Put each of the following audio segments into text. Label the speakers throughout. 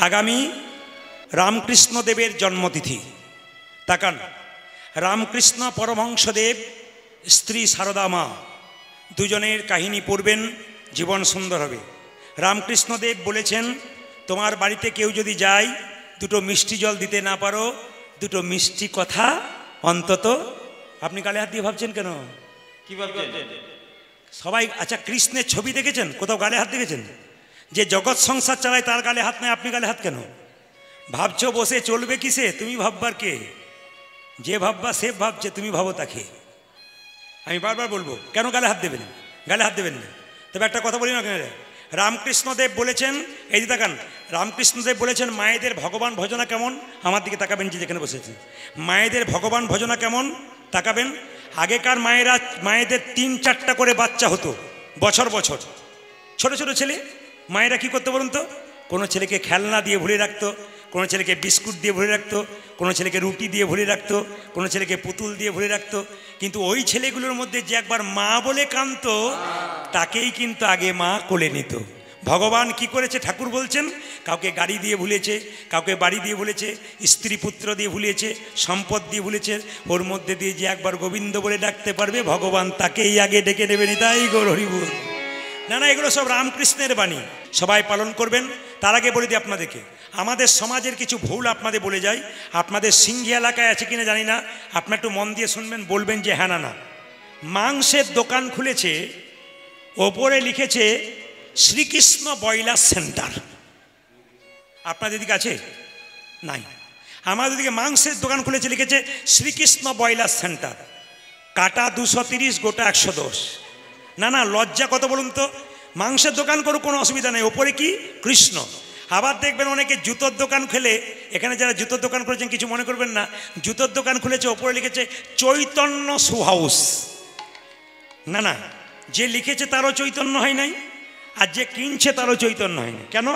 Speaker 1: আগামী রামকৃষ্ণদেবের জন্মতিথি। তাকান, রামকৃষ্ণ পরমহংসদেব, স্ত্রী সারদা মা, দুজনের কাহিনী পড়বেন, জীবন সুন্দর হবে। রামকৃষ্ণদেব বলেছেন, তোমার বাড়িতে কেউ যদি যায়, দুটো মিষ্টি জল দিতে না পারো, দুটো মিষ্টি কথা অন্তত। আপনি গালে হাত দিয়ে ভাবছেন কেন?
Speaker 2: কি ভাবছেন
Speaker 1: সবাই? আচ্ছা, কৃষ্ণের ছবি দেখেছেন? কোথাও গালে হাত দেখেছেন? যে জগৎ সংসার চালায় তার গালে হাত নেই, আপনি গালে হাত কেন? ভাবছো বসে চলবে কিসে? তুমি ভাববার কে? যে ভাববা সে ভাবছে, তুমি ভাবো তাকে। আমি বারবার বলবো, কেন গালে হাত দেবেন? গালে হাত দেবেন না। তবে একটা কথা বলি না, রামকৃষ্ণদেব বলেছেন, এই যে তাকান, রামকৃষ্ণদেব বলেছেন মায়েদের ভগবান ভজনা কেমন। আমার দিকে তাকাবেন, যে যেখানে বসেছে, মায়েদের ভগবান ভজনা কেমন তাকাবেন। আগেকার মায়েদের 3-4টা করে বাচ্চা হতো বছর বছর, ছোট ছোট ছেলে। মায়েরা কি করতে বলুন তো? কোনো ছেলেকে খেলনা দিয়ে ভরে রাখতো, কোনো ছেলেকে বিস্কুট দিয়ে ভরে রাখতো, কোনো ছেলেকে রুটি দিয়ে ভরে রাখতো, কোনো ছেলেকে পুতুল দিয়ে ভরে রাখতো। কিন্তু ওই ছেলেগুলোর মধ্যে যে একবার মা বলে কাঁদতো, তাকেই কিন্তু আগে মা কোলে নিত। ভগবান কি করেছে? ঠাকুর বলছেন, কাউকে গাড়ি দিয়ে ভুলেছে, কাউকে বাড়ি দিয়ে ভুলেছে, স্ত্রী পুত্র দিয়ে ভুলেছে, সম্পদ দিয়ে ভুলেছে। ওর মধ্যে দিয়ে যে একবার গোবিন্দ বলে ডাকতে পারবে, ভগবান তাকেই আগে ডেকে নেবেন। তাই গৌর হরিবুল। না না, এগুলো সব রামকৃষ্ণের বাণী, সবাই পালন করবেন। তার আগে বলে দিই আপনাদেরকে, আমাদের সমাজের কিছু ভুল আপনাদের বলে যাই। আপনাদের সিংহি এলাকায় আছে কিনা জানি না, আপনার একটু মন দিয়ে শুনবেন, বলবেন যে হ্যাঁ না না। মাংসের দোকান খুলেছে, ওপরে লিখেছে শ্রীকৃষ্ণ ব্রয়লার সেন্টার। আপনাদের দিকে আছে? নাই। আমাদের দিকে মাংসের দোকান খুলেছে, লিখেছে শ্রীকৃষ্ণ ব্রয়লার সেন্টার, কাটা 230, গোটা 110। না না, লজ্জা কত বলুন তো? মাংসের দোকান করুক, কোনো অসুবিধা নেই, ওপরে কি কৃষ্ণ। আবার দেখবেন অনেকে জুতোর দোকান খুলে, এখানে যারা জুতোর দোকান করেছেন কিছু মনে করবেন না, জুতোর দোকান খুলেছে, ওপরে লিখেছে চৈতন্য শু হাউস। না না, যে লিখেছে তারও চৈতন্য হয় নাই, আর যে কিনছে তারও চৈতন্য হয় না। কেন?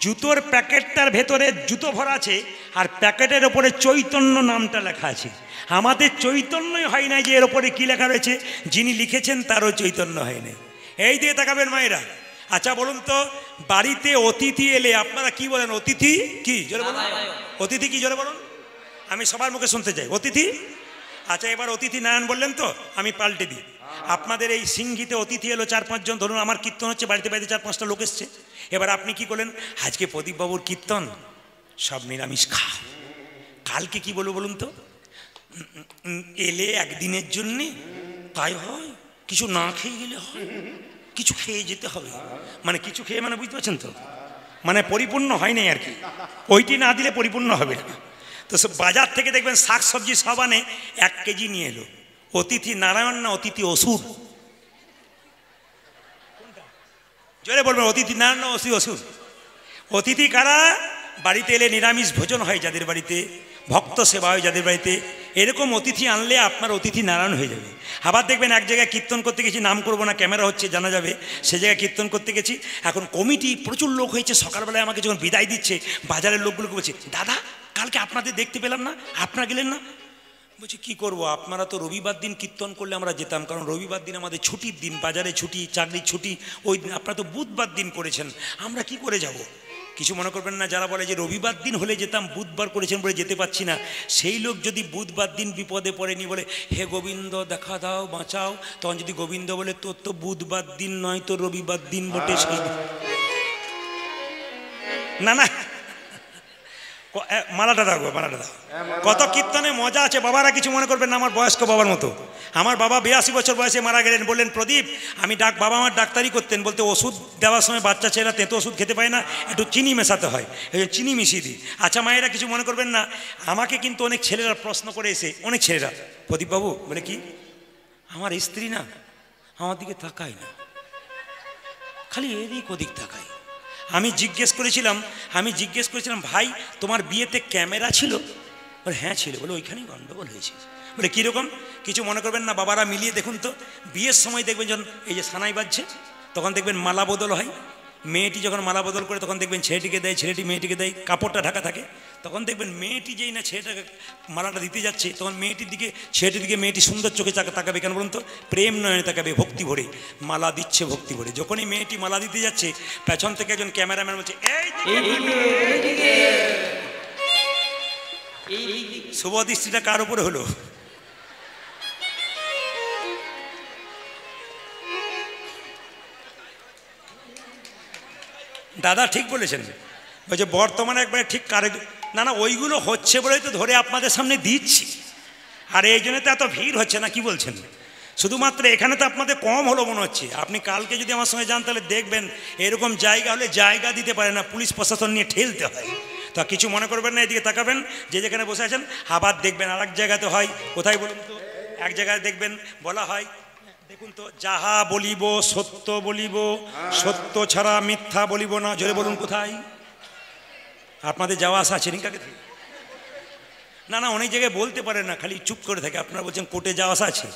Speaker 1: জুতোর প্যাকেটটার ভেতরে জুতো ভরা আছে, আর প্যাকেটের ওপরে চৈতন্য নামটা লেখা আছে। আমাদের চৈতন্যই হয় নাই যে এর ওপরে কী লেখা রয়েছে, যিনি লিখেছেন তারও চৈতন্য হয় নাই। এই দিয়ে তাকাবেন মায়েরা। আচ্ছা বলুন তো, বাড়িতে অতিথি এলে আপনারা কি বলেন? অতিথি কি জোরে বলুন? অতিথি কি জোরে বলুন? আমি সবার মুখে শুনতে চাই, অতিথি। আচ্ছা, এবার অতিথি নারায়ণ বললেন তো, আমি পাল্টে দিই। আপনাদের এই সিংহিতে অতিথি এলো 4-5 জন, ধরুন আমার কীর্তন হচ্ছে, বাড়িতে বাড়িতে 4-5টা লোক এসছে। এবার আপনি কি করলেন? আজকে প্রদীপবাবুর কীর্তন, সব নিরামিষ খা। কালকে কি বলবো বলুন তো? এলে একদিনের জন্যে, তাই হয়, কিছু না খেয়ে গেলে হয়, কিছু খেয়ে যেতে হবে। মানে কিছু খেয়ে, মানে বুঝতে পারছেন তো, মানে পরিপূর্ণ হয় নাই আর কি, ওইটি না দিলে পরিপূর্ণ হবে না। তো সব বাজার থেকে দেখবেন শাক সবজি সব আনে, 1 কেজি নিয়ে এলো। অতিথি নারায়ণ না অতিথি অসুর? জোরে বলবেন, অতিথি নারায়ণ না অতিথি অসুর? অতিথি কারা? বাড়িতে এলে নিরামিষ ভোজন হয় যাদের বাড়িতে, ভক্ত সেবা হয় যাদের বাড়িতে, এরকম অতিথি আনলে আপনার অতিথি নারায়ণ হয়ে যাবে। আবার দেখবেন এক জায়গায় কীর্তন করতে গেছি, নাম করবো না, ক্যামেরা হচ্ছে জানা যাবে, সে জায়গায় কীর্তন করতে গেছি। এখন কমিটি প্রচুর লোক হয়েছে, সকালবেলায় আমাকে যখন বিদায় দিচ্ছে, বাজারের লোকগুলোকে বলছে, দাদা কালকে আপনাদের দেখতে পেলাম না, আপনারা গেলেন না। বলছি কী করবো, আপনারা তো রবিবার দিন কীর্তন করলে আমরা যেতাম, কারণ রবিবার দিন আমাদের ছুটির দিন, বাজারে ছুটি, চাকরির ছুটি, ওই দিন আপনারা তো বুধবার দিন করেছেন, আমরা কি করে যাব। কিছু মনে করবেন না, যারা বলে যে রবিবার দিন হলে যেতাম, বুধবার করেছেন বলে যেতে পারছি না, সেই লোক যদি বুধবার দিন বিপদে পড়েনি বলে হে গোবিন্দ দেখা দাও বাঁচাও, তখন যদি গোবিন্দ বলে তোর তো বুধবার দিন নয়, তো রবিবার দিন বটে, সেই না না, মালাটা রাখবো, মালাটা দাও। কত কীর্তনে মজা আছে, বাবারা কিছু মনে করবেন না, আমার বয়স্ক বাবার মতো। আমার বাবা 82 বছর বয়সে মারা গেলেন, বললেন প্রদীপ আমি বাবা আমার ডাক্তারি করতেন, বলতে ওষুধ দেওয়ার সময় বাচ্চা ছেলেরা তেঁতো ওষুধ খেতে পায় না, একটু চিনি মেশাতে হয়, এই চিনি মিশিয়ে দিই। আচ্ছা মায়েরা কিছু মনে করবেন না, আমাকে কিন্তু অনেক ছেলেরা প্রশ্ন করে এসে, অনেক ছেলেরা, প্রদীপবাবু বলে কি, আমার স্ত্রী না আমার দিকে তাকায় না, খালি এদিক ওদিক তাকায়। আমি জিজ্ঞেস করেছিলাম ভাই তোমার বিয়েতে ক্যামেরা ছিল? বলে হ্যাঁ ছিল। বলে ওইখানেই গন্ডগোল হয়েছে। বলে কীরকম? কিছু মনে করবেন না, বাবারা মিলিয়ে দেখুন তো, বিয়ের সময় দেখবেন যখন এই যে সানাই বাজছে, তখন দেখবেন মালা বদল হয়, মেয়েটি যখন মালা বদল করে তখন দেখবেন ছেলেটিকে দেয়, ছেলেটি মেয়েটিকে দেয়, কাপড়টা ঢাকা থাকে, তখন দেখবেন মেয়েটি যেই না ছেলেটাকে মালাটা দিতে যাচ্ছে, তখন ছেলেটির দিকে মেয়েটি সুন্দর চোখে তাকাবে, কেন বলুন তো? প্রেম নয়নে তাকাবে, ভক্তি ভরে, মালা দিচ্ছে ভক্তি ভরে। যখনই মেয়েটি মালা দিতে যাচ্ছে, পেছন থেকে একজন ক্যামেরাম্যান বলছে এই শুভ দৃষ্টিটা কার উপরে হলো? দাদা ঠিক বলেছেন, বলছে বর্তমানে একবারে ঠিক না না, ওইগুলো হচ্ছে বলেই তো ধরে আপনাদের সামনে দিচ্ছি। আর এই জন্য তো এত ভিড় হচ্ছে না, কি বলছেন? শুধুমাত্র এখানে তো আপনাদের কম হলো মনে হচ্ছে। আপনি কালকে যদি আমার সঙ্গে যান তাহলে দেখবেন এরকম জায়গা হলে জায়গা দিতে পারে না, পুলিশ প্রশাসন নিয়ে ঠেলতে হয়। তো কিছু মনে করবেন না, এদিকে তাকাবেন, যে যেখানে বসে আছেন। আবার দেখবেন আর এক জায়গাতে হয়, কোথায় বলুন তো? এক জায়গায় দেখবেন বলা হয়, দেখুন তো, যাহা বলিব সত্য বলিব, সত্য ছাড়া মিথ্যা বলিব না। জোরে বলুন কোথায়? আপনাদের যাওয়া আসা আছে নিকাকে? না না, অনেক জায়গায় বলতে পারেন না, খালি চুপ করে থাকে। আপনারা বলছেন কোর্টে যাওয়া আসা আছে।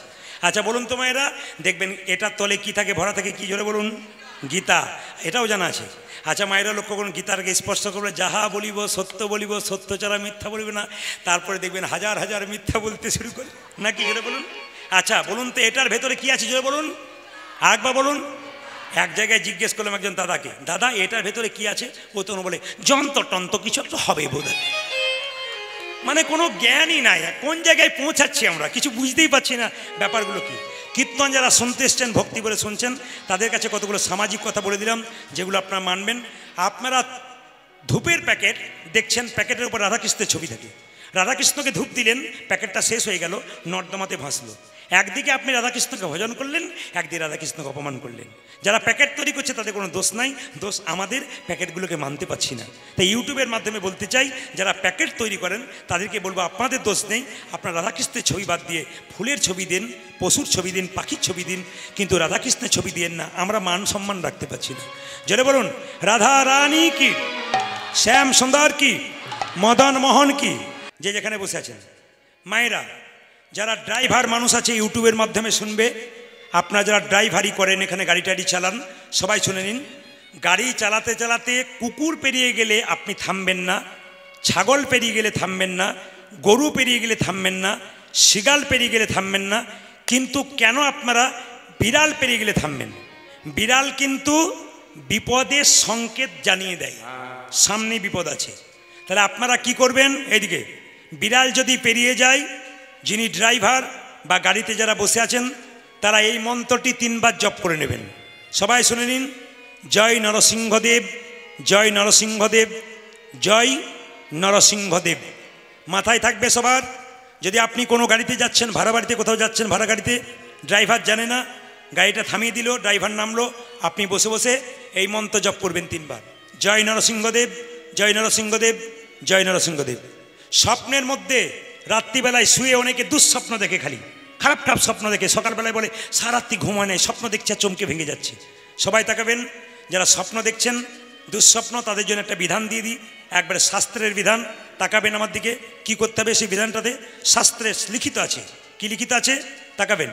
Speaker 1: আচ্ছা বলুন তো মায়েরা, দেখবেন এটার তলে কি থাকে, ভরা থাকে কি? জোরে বলুন। গীতা, এটাও জানা আছে। আচ্ছা মায়েরা লক্ষ্য করুন, গীতারকে স্পর্শ করবে, যাহা বলিব সত্য বলিব, সত্য ছাড়া মিথ্যা বলিব না। তারপরে দেখবেন হাজার হাজার মিথ্যা বলতে শুরু করে, নাকি? জোরে বলুন। আচ্ছা বলুন তো, এটার ভেতরে কি আছে? জোরে বলুন, আরেকবার বলুন। এক জায়গায় জিজ্ঞেস করলাম একজন দাদাকে, দাদা এটার ভেতরে কি আছে? ও তো বলে যন্ত্র টন্ত্র কিছু একটা হবে বোধ হয়। মানে কোনো জ্ঞানই নাই, কোন জায়গায় পৌঁছাচ্ছি আমরা কিছু বুঝতেই পারছি না ব্যাপারগুলো কি। কীর্তন যারা শুনতে এসছেন, ভক্তি বলে শুনছেন, তাদের কাছে কতগুলো সামাজিক কথা বলে দিলাম, যেগুলো আপনারা মানবেন। আপনারা ধূপের প্যাকেট দেখছেন, প্যাকেটের উপর রাধাকৃষ্ণের ছবি থাকে। রাধাকৃষ্ণকে ধূপ দিলেন, প্যাকেটটা শেষ হয়ে গেল, নর্দমাতে ভাসলো। একদিকে আপনি রাধাকৃষ্ণকে ভজন করলেন, একদিকে রাধাকৃষ্ণকে অপমান করলেন। যারা প্যাকেট তৈরি করছে তাদের কোনো দোষ নাই, দোষ আমাদের প্যাকেটগুলোকে মানতে পারছি না। তাই ইউটিউবের মাধ্যমে বলতে চাই, যারা প্যাকেট তৈরি করেন তাদেরকে বলবো, আপনাদের দোষ নেই। আপনারা রাধাকৃষ্ণের ছবি বাদ দিয়ে ফুলের ছবি দিন, পশুর ছবি দিন, পাখির ছবি দিন, কিন্তু রাধাকৃষ্ণের ছবি দিয়েন না। আমরা মান সম্মান রাখতে পারছি না। জোরে বলুন রাধা রানী কি, শ্যাম সুন্দর কি, মদন মোহন কি। যে যেখানে বসে আছেন মায়েরা, যারা ড্রাইভার মানুষ আছে ইউটিউবের মাধ্যমে শুনবে, আপনারা যারা ড্রাইভারি করেন, এখানে গাড়ি টাড়ি চালান, সবাই শুনে নিন। গাড়ি চালাতে চালাতে কুকুর পেরিয়ে গেলে আপনি থামবেন না, ছাগল পেরিয়ে গেলে থামবেন না, গরু পেরিয়ে গেলে থামবেন না, শিগাল পেরিয়ে গেলে থামবেন না, কিন্তু কেন আপনারা বিড়াল পেরিয়ে গেলে থামবেন? বিড়াল কিন্তু বিপদের সংকেত জানিয়ে দেয়, সামনে বিপদ আছে। তাহলে আপনারা কি করবেন? এইদিকে বিড়াল যদি পেরিয়ে যায়, যিনি ড্রাইভার বা গাড়িতে যারা বসে আছেন, তারা এই মন্ত্রটি 3 বার জপ করে নেবেন। সবাই শুনে নিন। জয় নরসিংহদেব, জয় নরসিংহদেব, জয় নরসিংহদেব। মাথায় থাকবে সবার। যদি আপনি কোনো গাড়িতে যাচ্ছেন, ভাড়া বাড়িতে কোথাও যাচ্ছেন, ভাড়া গাড়িতে, ড্রাইভার জানে না, গাড়িটা থামিয়ে দিল, ড্রাইভার নামলো, আপনি বসে বসে এই মন্ত্র জপ করবেন 3 বার। জয় নরসিংহদেব, জয় নরসিংহদেব, জয় নরসিংহদেব। স্বপ্নের মধ্যে রাত্রিবেলায় শুয়ে অনেকে দুঃস্বপ্ন দেখে, খালি খারাপ খারাপ স্বপ্ন দেখে, সকালবেলায় বলে সারাত্রি ঘুমায় নেই, স্বপ্ন দেখছে, চমকে ভেঙে যাচ্ছে। সবাই তাকাবেন, যারা স্বপ্ন দেখছেন দুঃস্বপ্ন, তাদের জন্য একটা বিধান দিয়ে দিই, একবারে শাস্ত্রের বিধান। তাকাবেন আমার দিকে, কি করতে হবে সেই বিধানটাতে শাস্ত্রে লিখিত আছে। কি লিখিত আছে? তাকাবেন।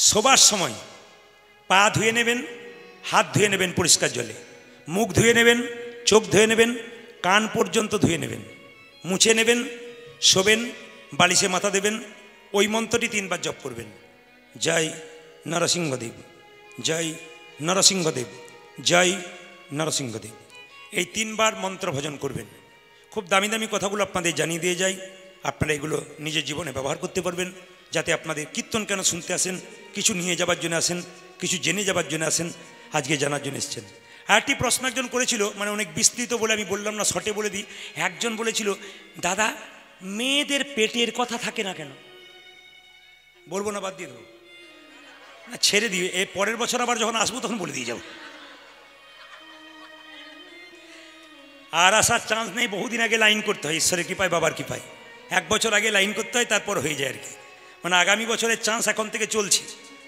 Speaker 1: শোবার সময় পা ধুয়ে নেবেন, হাত ধুয়ে নেবেন পরিষ্কার জলে, মুখ ধুয়ে নেবেন, চোখ ধুয়ে নেবেন, কান পর্যন্ত ধুয়ে নেবেন, মুছে নেবেন, শোবেন, বালিশে মাথা দেবেন, ওই মন্ত্রটি 3 বার জপ করবেন। জয় নরসিংহদেব, জয় নরসিংহদেব, জয় নরসিংহদেব। এই 3 বার মন্ত্র ভজন করবেন। খুব দামি দামি কথাগুলো আপনাদের জানিয়ে দিয়ে যাই, আপনারা এগুলো নিজের জীবনে ব্যবহার করতে পারবেন, যাতে আপনাদের কীর্তন কেন শুনতে আসেন, কিছু নিয়ে যাবার জন্য আসেন, কিছু জেনে যাবার জন্য আসেন, আজকে জানার জন্য এসছেন। আরেকটি প্রশ্ন একজন করেছিল, মানে অনেক বিস্তৃত বলে আমি বললাম না, শর্টে বলে দিই। একজন বলেছিল, দাদা মেয়েদের পেটের কথা থাকে না কেন? বলবো না, বাদ দিয়ে দেবো, না ছেড়ে দিবে, এ পরের বছর আবার যখন আসবো তখন বলে দিয়ে যাবো। আর আসার চান্স নেই, বহুদিন আগে লাইন করতে হয়, ঈশ্বরের কৃপায়, বাবার কৃপায় 1 বছর আগে লাইন করতে হয়, তারপর হয়ে যায় আর কি। মানে আগামী বছরের চান্স এখন থেকে চলছে,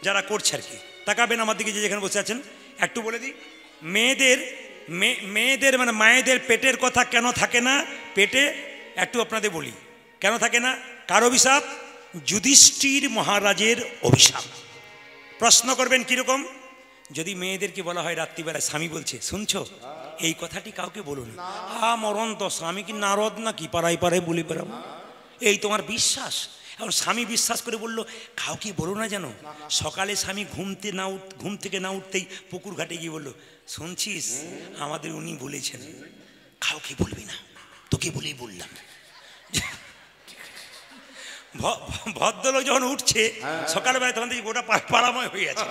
Speaker 1: যারা করছে আর কি। তাকাবেন আমার দিকে, যে যেখানে বসে আছেন। একটু বলে দিই, মেয়েদের মানে মায়েদের পেটের কথা কেন থাকে না পেটে, একটু আপনাদের বলি কেন থাকে না। কার অভিশাপ? যুধিষ্ঠির মহারাজের অভিশাপ। প্রশ্ন করবেন কীরকম? যদি মেয়েদেরকে বলা হয় রাত্রিবেলায়, স্বামী বলছে, শুনছো এই কথাটি কাউকে বলুন, মরণ তো, স্বামী কি নারদ নাকি পাড়ায় পাড়ায় বলে বেড়াবো, এই তোমার বিশ্বাস? এখন স্বামী বিশ্বাস করে বললো, কাউকে বলো না যেন। সকালে স্বামী ঘুম থেকে না উঠতেই পুকুর ঘাটে গিয়ে বললো, শুনছিস আমাদের উনি বলেছেন কাউকে বলবি না, তোকে বলেই বললাম। ভদ্রলোক যখন উঠছে সকালবেলা তখন দেখি গোটা পাড়াময় হয়ে আছে।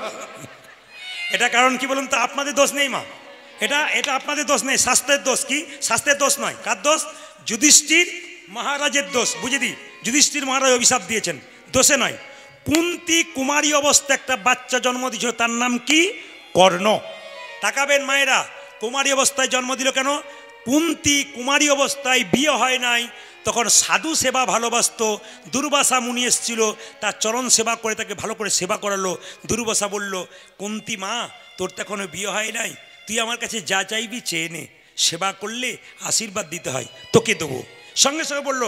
Speaker 1: এটা কারণ কি বলুন তো? আপনাদের দোষ নেই মা, এটা আপনাদের দোষ নেই, শাস্ত্রের দোষ। কি শাস্ত্রের দোষ নয়, কার দোষ? যুধিষ্ঠির মহারাজের দোষ। বুঝে দি, যুধিষ্ঠির মহারাজ অভিশাপ দিয়েছেন, দোষে নয়। কুন্তী কুমারী অবস্থায় একটা বাচ্চা জন্ম দিয়েছিল, তার নাম কি? কর্ণ। তাকাবেন মায়েরা, কুমারী অবস্থায় জন্ম দিল কেন? কুন্তী কুমারী অবস্থায়, বিয়ে হয় নাই, তখন সাধু সেবা ভালোবাসত। দুর্বাসা মুনি এসেছিল, তার চরণ সেবা করে তাকে ভালো করে সেবা করালো। দুর্বাসা বলল, কুন্তী মা, তোর তো এখনো বিয়ে হয় নাই, তুই আমার কাছে যা চাইবি চেয়ে নে, সেবা করলে আশীর্বাদ দিতে হয়, তোকে দেবো। সঙ্গে সঙ্গে বললো,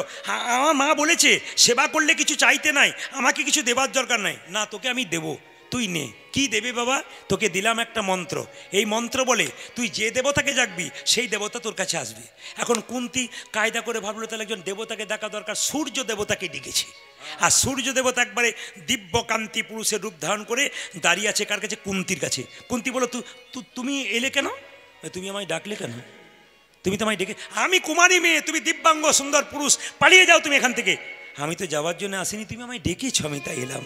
Speaker 1: আমার মা বলেছে সেবা করলে কিছু চাইতে নাই, আমাকে কিছু দেবার দরকার নাই। না, তোকে আমি দেবো, তুই নে। কি দেবে বাবা? তোকে দিলাম একটা মন্ত্র, এই মন্ত্র বলে তুই যে দেবতাকে ডাকবি সেই দেবতা তোর কাছে আসবে। এখন কুন্তী কায়দা করে ভাবলো, তাহলে একজন দেবতাকে ডাকা দরকার, সূর্য দেবতাকে ডেকেছে। আর সূর্য দেবতা একবারে দিব্যকান্তি পুরুষের রূপ ধারণ করে দাঁড়িয়ে আছে কার কাছে? কুন্তির কাছে। কুন্তী বলো, তুমি এলে কেন? তুমি আমায় ডাকলে কেন? তুমি তো আমায় ডেকে, আমি কুমারী মেয়ে, তুমি দিব্যাঙ্গ সুন্দর পুরুষ, পালিয়ে যাও তুমি এখান থেকে। আমি তো যাওয়ার জন্য আসিনি, তুমি আমায় ডেকেছ, আমি তাই এলাম।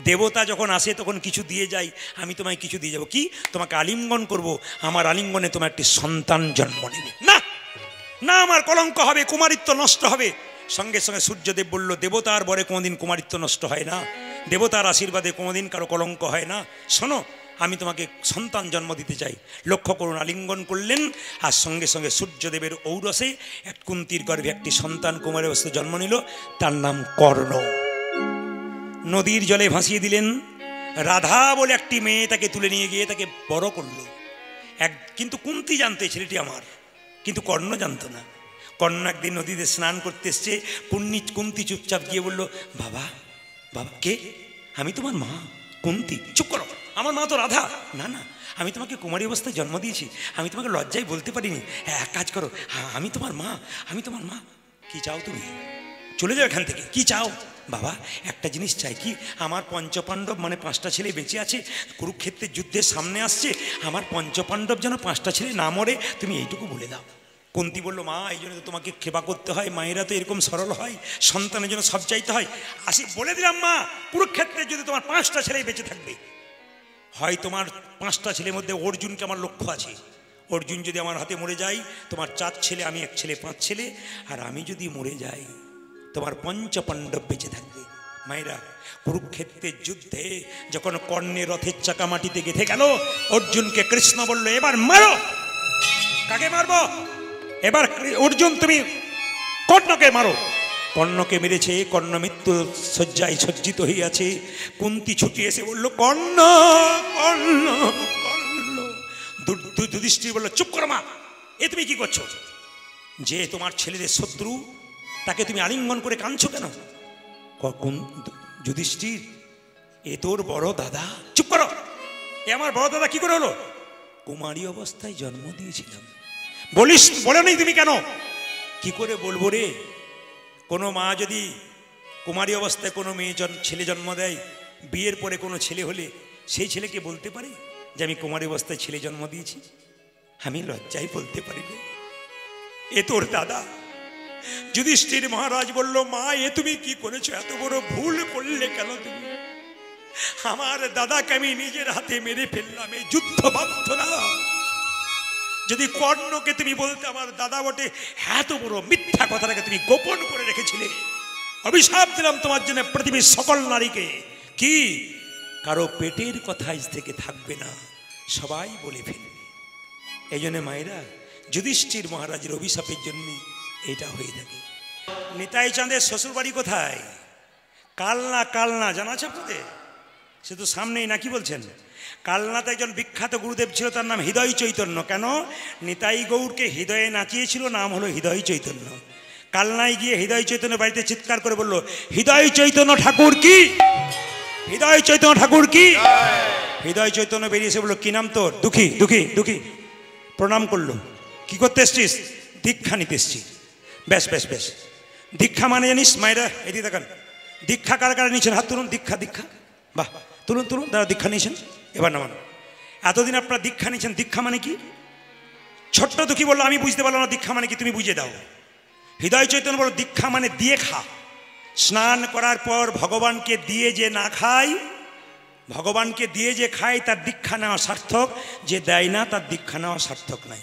Speaker 1: দেবতা যখন আসে তখন কিছু দিয়ে যাই, আমি তোমায় কিছু দিয়ে যাবো। কি? তোমাকে আলিঙ্গন করব, আমার আলিঙ্গনে তোমার একটি সন্তান জন্ম নেবে। না না, আমার কলঙ্ক হবে, কুমারিত্ব নষ্ট হবে। সঙ্গে সঙ্গে সূর্যদেব বলল, দেবতার বরে কোনোদিন কুমারিত্ব নষ্ট হয় না, দেবতার আশীর্বাদে কোনোদিন কারো কলঙ্ক হয় না। শোনো, আমি তোমাকে সন্তান জন্ম দিতে চাই, লক্ষ্য করুন। আলিঙ্গন করলেন, আর সঙ্গে সঙ্গে সূর্যদেবের ঔরসে এক কুন্তির গর্ভে একটি সন্তান কুমারী অবস্থায় জন্ম নিল, তার নাম কর্ণ। নদীর জলে ভাসিয়ে দিলেন। রাধা বলে একটি মেয়ে তাকে তুলে নিয়ে গিয়ে তাকে বড় করলো। কিন্তু কুন্তী জানতো এই ছেলেটি আমার, কিন্তু কর্ণ জানতো না। কর্ণ একদিন নদীতে স্নান করতে এসছে, কুন্তী চুপচাপ গিয়ে বলল, বাবা, বাবা কে? আমি তোমার মা কুন্তী। চুপ করো, আমার মা তো রাধা। না না, আমি তোমাকে কুমারী অবস্থায় জন্ম দিয়েছি, আমি তোমাকে লজ্জায় বলতে পারিনি। এক কাজ করো, আমি তোমার মা, আমি তোমার মা। কি চাও তুমি? চলে যাও এখান থেকে। কি চাও? বাবা, একটা জিনিস চাই। কি? আমার পঞ্চপাণ্ডব মানে 5টা ছেলে বেঁচে আছে, কুরুক্ষেত্রের যুদ্ধের সামনে আসছে, আমার পঞ্চপাণ্ডব যেন 5টা ছেলে না মরে, তুমি এইটুকু বলে দাও। কুন্তী বলল, মা, এই জন্য তো তোমাকে সেবা করতে হয়, মায়েরা তো এরকম সরল হয়, সন্তানের জন্য সব চাইতে হয়। আসি বলে দিলাম মা, কুরুক্ষেত্রে যদি তোমার 5টা ছেলেই বেঁচে থাকবে, হয় তোমার 5টা ছেলের মধ্যে অর্জুনকে আমার লক্ষ্য আছে, অর্জুন যদি আমার হাতে মরে যায়, তোমার 4 ছেলে, আমি 1 ছেলে, 5 ছেলে। আর আমি যদি মরে যাই, তোমার পঞ্চপাণ্ডব বেঁচে থাকবে। মায়েরা, কুরুক্ষেত্রের যুদ্ধে যখন কর্ণের রথের চাকা মাটিতে গেঁথে গেল, অর্জুনকে কৃষ্ণ বলল, এবার মারো। কাকে মারবো? এবার অর্জুন তুমি কর্ণকে মারো। কর্ণকে মেরেছে, কর্ণ মৃত্যু শয্যায় সজ্জিত হইয়াছে। কুন্তী ছুটি এসে বলল, কর্ণ, কর্ণ, কর্ণ। যুধিষ্ঠির বলল, চুপ করো মা, এ তুমি কি করছো? যে তোমার ছেলেদের শত্রু, তাকে তুমি আলিঙ্গন করে কাঁদছো কেন? যুধিষ্ঠির, এ তোর বড় দাদা। চুপ করো, এ আমার বড় দাদা কি করে হলো? কুমারী অবস্থায় জন্ম দিয়েছিলাম। বলিস, বলো নি তুমি কেন? কি করে বলবো রে? কোনো মা যদি কুমারী অবস্থায় কোনো মেয়ে ছেলে জন্ম দেয়, বিয়ের পরে কোনো ছেলে হলে সেই ছেলেকে বলতে পারে যে আমি কুমারী অবস্থায় ছেলে জন্ম দিয়েছি? আমি লজ্জায় বলতে পারি না, এ তোর দাদা। যুধিষ্ঠির মহারাজ বলল, মা, এ তুমি কি করেছো? এত বড় ভুল করলে কেন তুমি? আমার দাদাকে আমি নিজের হাতে মেরে ফেললাম, এই যুদ্ধ বাধ্য না। যদি কর্ণকে তুমি বলতে আমার দাদা বটে, এত বড় মিথ্যা কথাটাকে তুমি গোপন করে রেখেছিলে। অভিশাপ দিলাম তোমার জন্য পৃথিবীর সকল নারীকে। কি? কারো পেটের কথা আজ থেকে থাকবে না, সবাই বলে ফেলবে। এই জন্য মায়েরা, যুধিষ্ঠির মহারাজের অভিশাপের জন্য এটা হয়ে থাকে। নিতাই চাঁদের শ্বশুর বাড়ি কোথায়? কালনা। কালনা জানা আছে আপনাদের? সে তো সামনেই, নাকি বলছেন? কালনাতে একজন বিখ্যাত গুরুদেব ছিল, তার নাম হৃদয় চৈতন্য। কেন? নিতাই গৌরকে হৃদয়ে নাচিয়েছিল, নাম হলো হৃদয় চৈতন্য। কালনায় গিয়ে হৃদয় চৈতন্য বাড়িতে চিৎকার করে বলল, হৃদয় চৈতন্য ঠাকুর কি? হৃদয় চৈতন্য ঠাকুর কি? হৃদয় চৈতন্য বেরিয়ে এসে বললো, কি নাম তোর? দুঃখী। দুঃখী, দুঃখী। প্রণাম করলো। কি করতে এসছিস? দীক্ষা নিতে এসছি। বেশ বেশ বেশ। দীক্ষা মানে জানিস? মায়েরা এদিকে দেখান। দীক্ষা কারা কারা নিয়েছেন? হাত তুলুন। দীক্ষা, দীক্ষা, বাহ, তুলুন তুলুন। দাদা দীক্ষা নিয়েছেন, এবার নামান। এতদিন আপনারা দীক্ষা নিয়েছেন, দীক্ষা মানে কি? ছোট্ট দুঃখী বললো, আমি বুঝতে পারলাম না দীক্ষা মানে কি, তুমি বুঝিয়ে দাও। হৃদয় চৈতন্য বলল, দীক্ষা মানে দিয়ে খা। স্নান করার পর ভগবানকে দিয়ে যে না খায়, ভগবানকে দিয়ে যে খায় তার দীক্ষা নেওয়া সার্থক, যে দেয় না তার দীক্ষা নেওয়া সার্থক নাই।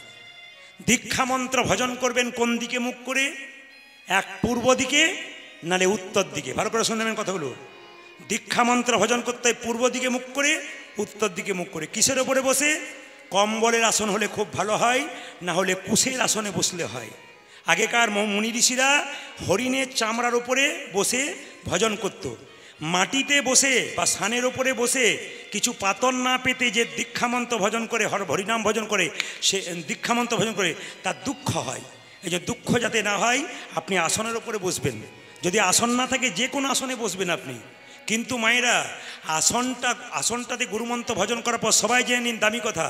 Speaker 1: দীক্ষা মন্ত্র ভজন করবেন কোন দিকে মুখ করে? এক পূর্ব দিকে, নালে উত্তর দিকে। ভালো করে শুনে নেবেন কথাগুলো। দীক্ষা মন্ত্র ভজন করতে হয় পূর্ব দিকে মুখ করে, উত্তর দিকে মুখ করে। কিসের ওপরে বসে? কম্বলের আসন হলে খুব ভালো হয়, না হলে কুশের আসনে বসলে হয়। আগেকার মুনি ঋষিরা হরিণের চামড়ার উপরে বসে ভজন করত। মাটিতে বসে বা সানের ওপরে বসে কিছু পাতন না পেতে যে দীক্ষামন্ত্র ভজন করে, হরিনাম ভজন করে, সে দীক্ষামন্ত্র ভজন করে, তার দুঃখ হয়। এই যে দুঃখ যাতে না হয় আপনি আসনের ওপরে বসবেন। যদি আসন না থাকে যে কোনো আসনে বসবেন আপনি। কিন্তু মায়েরা আসনটাতে গুরুমন্ত্র ভজন করার পর, সবাই জেনে নিন দামি কথা,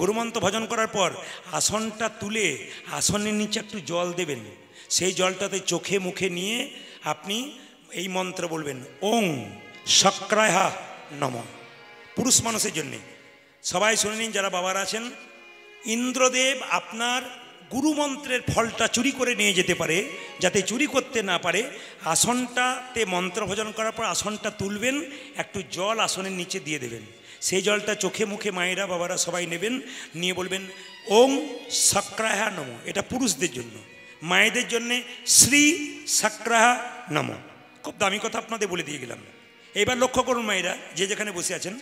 Speaker 1: গুরুমন্ত্র ভজন করার পর আসনটা তুলে আসনের নিচে একটু জল দেবেন। সেই জলটাতে চোখে মুখে নিয়ে আপনি এই মন্ত্র বলবেন, ওং শক্রায় নমঃ। পুরুষ মানুষের জন্যে। সবাই শুনে নিন যারা বাবারা আছেন। ইন্দ্রদেব আপনার গুরুমন্ত্রের ফলটা চুরি করে নিয়ে যেতে পারে, যাতে চুরি করতে না পারে আসনটাতে মন্ত্র ভজন করার পর আসনটা তুলবেন, একটু জল আসনের নিচে দিয়ে দেবেন। সেই জলটা চোখে মুখে মায়েরা বাবারা সবাই নেবেন, নিয়ে বলবেন ওং শক্রায় নমঃ। এটা পুরুষদের জন্য। মায়েদের জন্যে শ্রী শক্রায় নমঃ। খুব দামি কথা আপনাদের বলে দিয়ে গেলাম। এবার লক্ষ্য করুন মায়েরা, যে যেখানে বসে আছেন,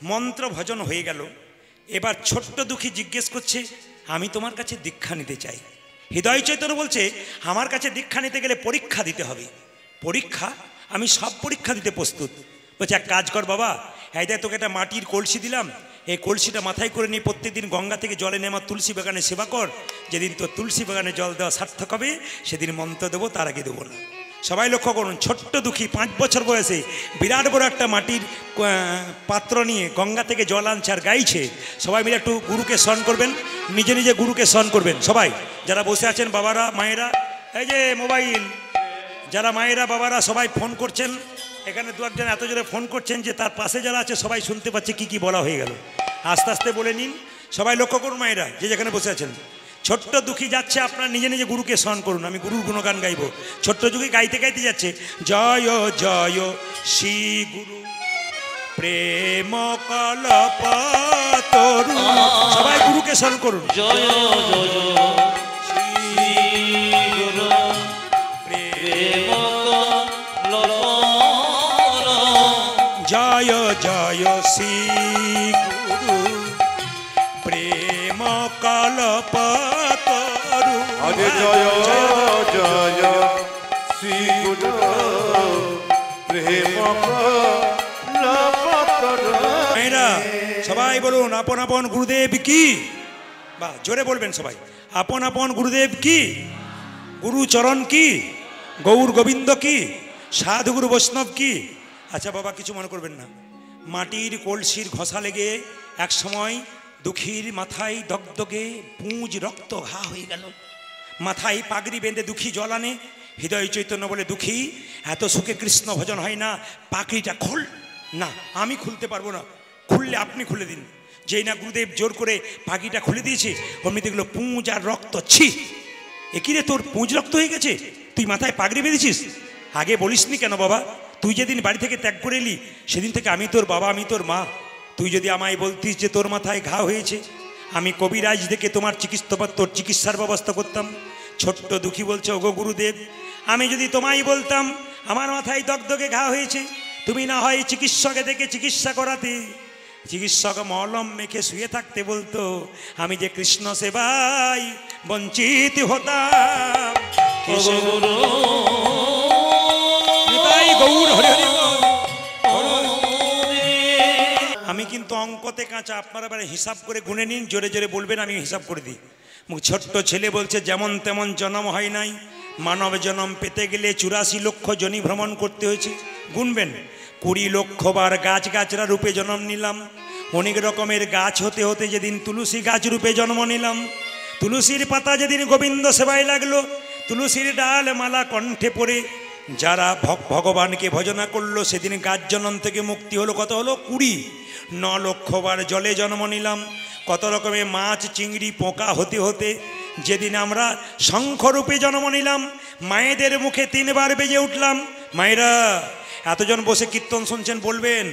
Speaker 1: মন্ত্র ভজন হয়ে গেল। এবার ছোট্ট দুঃখী জিজ্ঞেস করছে, আমি তোমার কাছে দীক্ষা নিতে চাই। হৃদয় চৈতন্য বলছে, আমার কাছে দীক্ষা নিতে গেলে পরীক্ষা দিতে হবে। পরীক্ষা? আমি সব পরীক্ষা দিতে প্রস্তুত। বলছে এক কাজ কর বাবা, এই দেখ তোকে একটা মাটির কলসি দিলাম, এই কলসিটা মাথায় করে নিয়ে প্রত্যেকদিন গঙ্গা থেকে জলে নেমা তুলসী বাগানে সেবা কর। যেদিন তোর তুলসী বাগানে জল দেওয়া সার্থক হবে সেদিন মন্ত্র দেবো, তার আগে দেবো না। সবাই লক্ষ্য করুন, ছোট্ট দুঃখী 5 বছর বয়সে বিরাট বড় একটা মাটির পাত্র নিয়ে গঙ্গা থেকে জল আনছে আর গাইছে। সবাই মিলে একটু গুরুকে স্মরণ করবেন, নিজে নিজে গুরুকে স্মরণ করবেন। সবাই যারা বসে আছেন বাবারা মায়েরা, এই যে মোবাইল, যারা মায়েরা বাবারা সবাই ফোন করছেন, এখানে দু একজন এত জোরে ফোন করছেন যে তার পাশে যারা আছে সবাই শুনতে পাচ্ছে কি কি বলা হয়ে গেল। আস্তে আস্তে বলে নিন। সবাই লক্ষ্য করুন মায়েরা, যে যেখানে বসে আছেন। ছোট্ট দুঃখী যাচ্ছে, আপনার নিজে নিজে গুরুকে স্মরণ করুন। আমি গুরুর গুণগান গাইব। ছোট্ট দুঃখী গাইতে গাইতে যাচ্ছে, জয় জয় শ্রী গুরু প্রেম কল্পতরু। সবাই গুরুকে স্মরণ করুন।
Speaker 2: জয় জয় শ্রী গুরু প্রেম কল্পতরু।
Speaker 1: জয় জয় শ্রী গুরু প্রেম কল্পতরু।
Speaker 3: আরে জয় জয় শ্রী গুরু প্রেম কল্পতরু।
Speaker 1: মেয়েরা সবাই বলুন, আপন আপন গুরুদেব কি। বা জোরে বলবেন সবাই, আপন আপন গুরুদেব কি, গুরু চরণ কি, গৌর গোবিন্দ কি, সাধুগুরু বৈষ্ণব কি। আচ্ছা বাবা, কিছু মনে করবেন না। মাটির কলসির ঘষা লেগে এক সময় দুঃখীর মাথায় দগদগে পুঁজ রক্ত ঘা হয়ে গেল। মাথায় পাগড়ি বেঁধে দুঃখী জল আনে। হৃদয় চৈতন্য বলে, দুঃখী এত সুখে কৃষ্ণ ভজন হয় না, পাগড়িটা খোল। না, আমি খুলতে পারবো না, খুললে আপনি খুলে দিন। যেই না গুরুদেব জোর করে পাগড়িটা খুলে দিয়েছে, অমনি দেখলো পুঁজ আর রক্ত। ছি, একই রে, তোর পুঁজ রক্ত হয়ে গেছে, তুই মাথায় পাগড়ি বেঁধেছিস? আগে বলিসনি কেন বাবা? তুই যেদিন বাড়ি থেকে ত্যাগ করে এলি সেদিন থেকে আমি তোর বাবা, আমি তোর মা। তুই যদি আমায় বলতিস যে তোর মাথায় ঘা হয়েছে, আমি কবিরাজ দেখে তোর চিকিৎসার ব্যবস্থা করতাম। ছোট্ট দুঃখী বলছে, ওগো গুরুদেব, আমি যদি তোমায় বলতাম আমার মাথায় দগদগে ঘা হয়েছে, তুমি না হয় চিকিৎসকে দেখে চিকিৎসা করাতে। চিকিৎসক মলম মেখে শুয়ে থাকতে বলতো, আমি যে কৃষ্ণ সেবায় বঞ্চিত হতাম। গৌর হরি হরি। আমি কিন্তু অঙ্কতে কাঁচা, আপনারা এবারে হিসাব করে গুনে নিন, জোরে জোরে বলবেন, আমি হিসাব করে দিই। ছোট্ট ছেলে বলছে, যেমন তেমন জন্ম হয় নাই, মানব জন্ম পেতে গেলে 84 লক্ষ জনি ভ্রমণ করতে হয়েছে। গুনবেন, 20 লক্ষ বার গাছ গাছরা রূপে জন্ম নিলাম। অনেক রকমের গাছ হতে হতে যেদিন তুলসী গাছ রূপে জন্ম নিলাম। তুলসীর পাতা যেদিন গোবিন্দ সেবায় লাগলো, তুলসীর ডাল মালা কণ্ঠে পড়ে যারা ভগবানকে ভজনা করলো, সেদিন গাছ জন্ম থেকে মুক্তি হলো। কত হলো? 20। 9 লক্ষ বার জলে জন্ম নিলাম। কত রকমের মাছ চিংড়ি পোকা হতে হতে যেদিন আমরা শঙ্খরূপে জন্ম নিলাম, মায়েদের মুখে 3 বার বেজে উঠলাম, মায়েরা এতজন বসে কীর্তন শুনছেন, বলবেন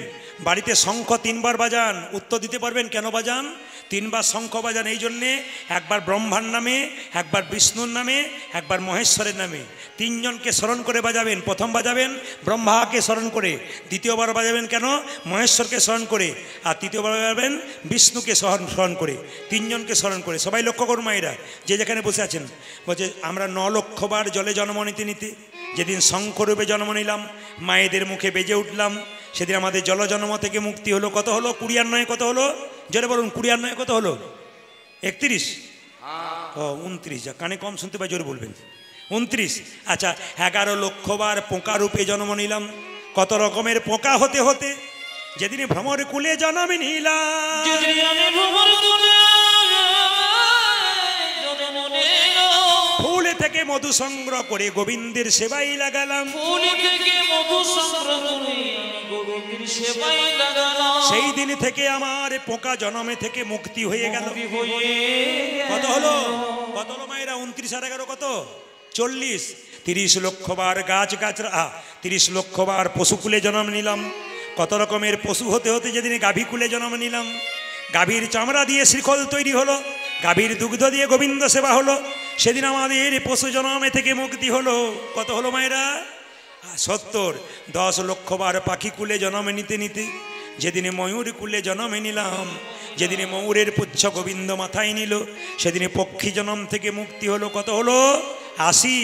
Speaker 1: বাড়িতে শঙ্খ 3 বার বাজান। উত্তর দিতে পারবেন কেন বাজান? 3 বার শঙ্খ বাজান এই জন্যে, একবার ব্রহ্মার নামে, একবার বিষ্ণুর নামে, একবার মহেশ্বরের নামে। 3 জনকে স্মরণ করে বাজাবেন। প্রথম বাজাবেন ব্রহ্মাকে স্মরণ করে, দ্বিতীয়বার বাজাবেন কেন? মহেশ্বরকে স্মরণ করে, আর তৃতীয়বার বাজাবেন বিষ্ণুকে স্মরণ করে। 3 জনকে স্মরণ করে। সবাই লক্ষ্য করুন মায়েরা, যে যেখানে বসে আছেন। বলছে আমরা 9 লক্ষ বার জলে জন্ম নিতে নিতে যেদিন শঙ্খরূপে জন্ম নিলাম, মায়েদের মুখে বেজে উঠলাম, সেদিন আমাদের জলজন্ম থেকে মুক্তি হলো। কত হলো? 20 আর 9 কত হলো? জোরে বলুন। 20 আর 9 কত হলো? 31। ও 29। যা কানে কম শুনতে পাই, জোরে বলবেন। 29। আচ্ছা, 11 লক্ষ বার পোকা রূপে জন্ম নিলাম। কত রকমের পোকা হতে হতে যেদিন ভ্রমর কুলে জন্ম নিলাম, ফুল থেকে মধু সংগ্রহ করে গোবিন্দের সেবাই লাগালাম। সেই দিন থেকে আমার পোকা জন্মে থেকে মুক্তি হয়ে গেল। কত হলো? কত হলো মায়েরা? 29 আর 11 কত? 40। 30 লক্ষ বার গাছগাছরা, 30 লক্ষ বার পশুকুলে জন্ম নিলাম। কত রকমের পশু হতে হতে যেদিন গাভী কুলে জন্ম নিলাম, গাভীর চামড়া দিয়ে শ্রীখল তৈরি হলো, গাভীর দুগ্ধ দিয়ে গোবিন্দ সেবা হলো। সেদিন আমাদের পশু জন্মে থেকে মুক্তি হলো। কত হলো মায়েরা? 70। 10 লক্ষ বার পাখি কুলে জন্ম নিতে নিতে যেদিনে ময়ূর কুলে জন্মে নিলাম, যেদিনে ময়ূরের পুচ্ছ গোবিন্দ মাথায় নিল, সেদিনে পক্ষী জন্ম থেকে মুক্তি হলো। কত হলো? 80।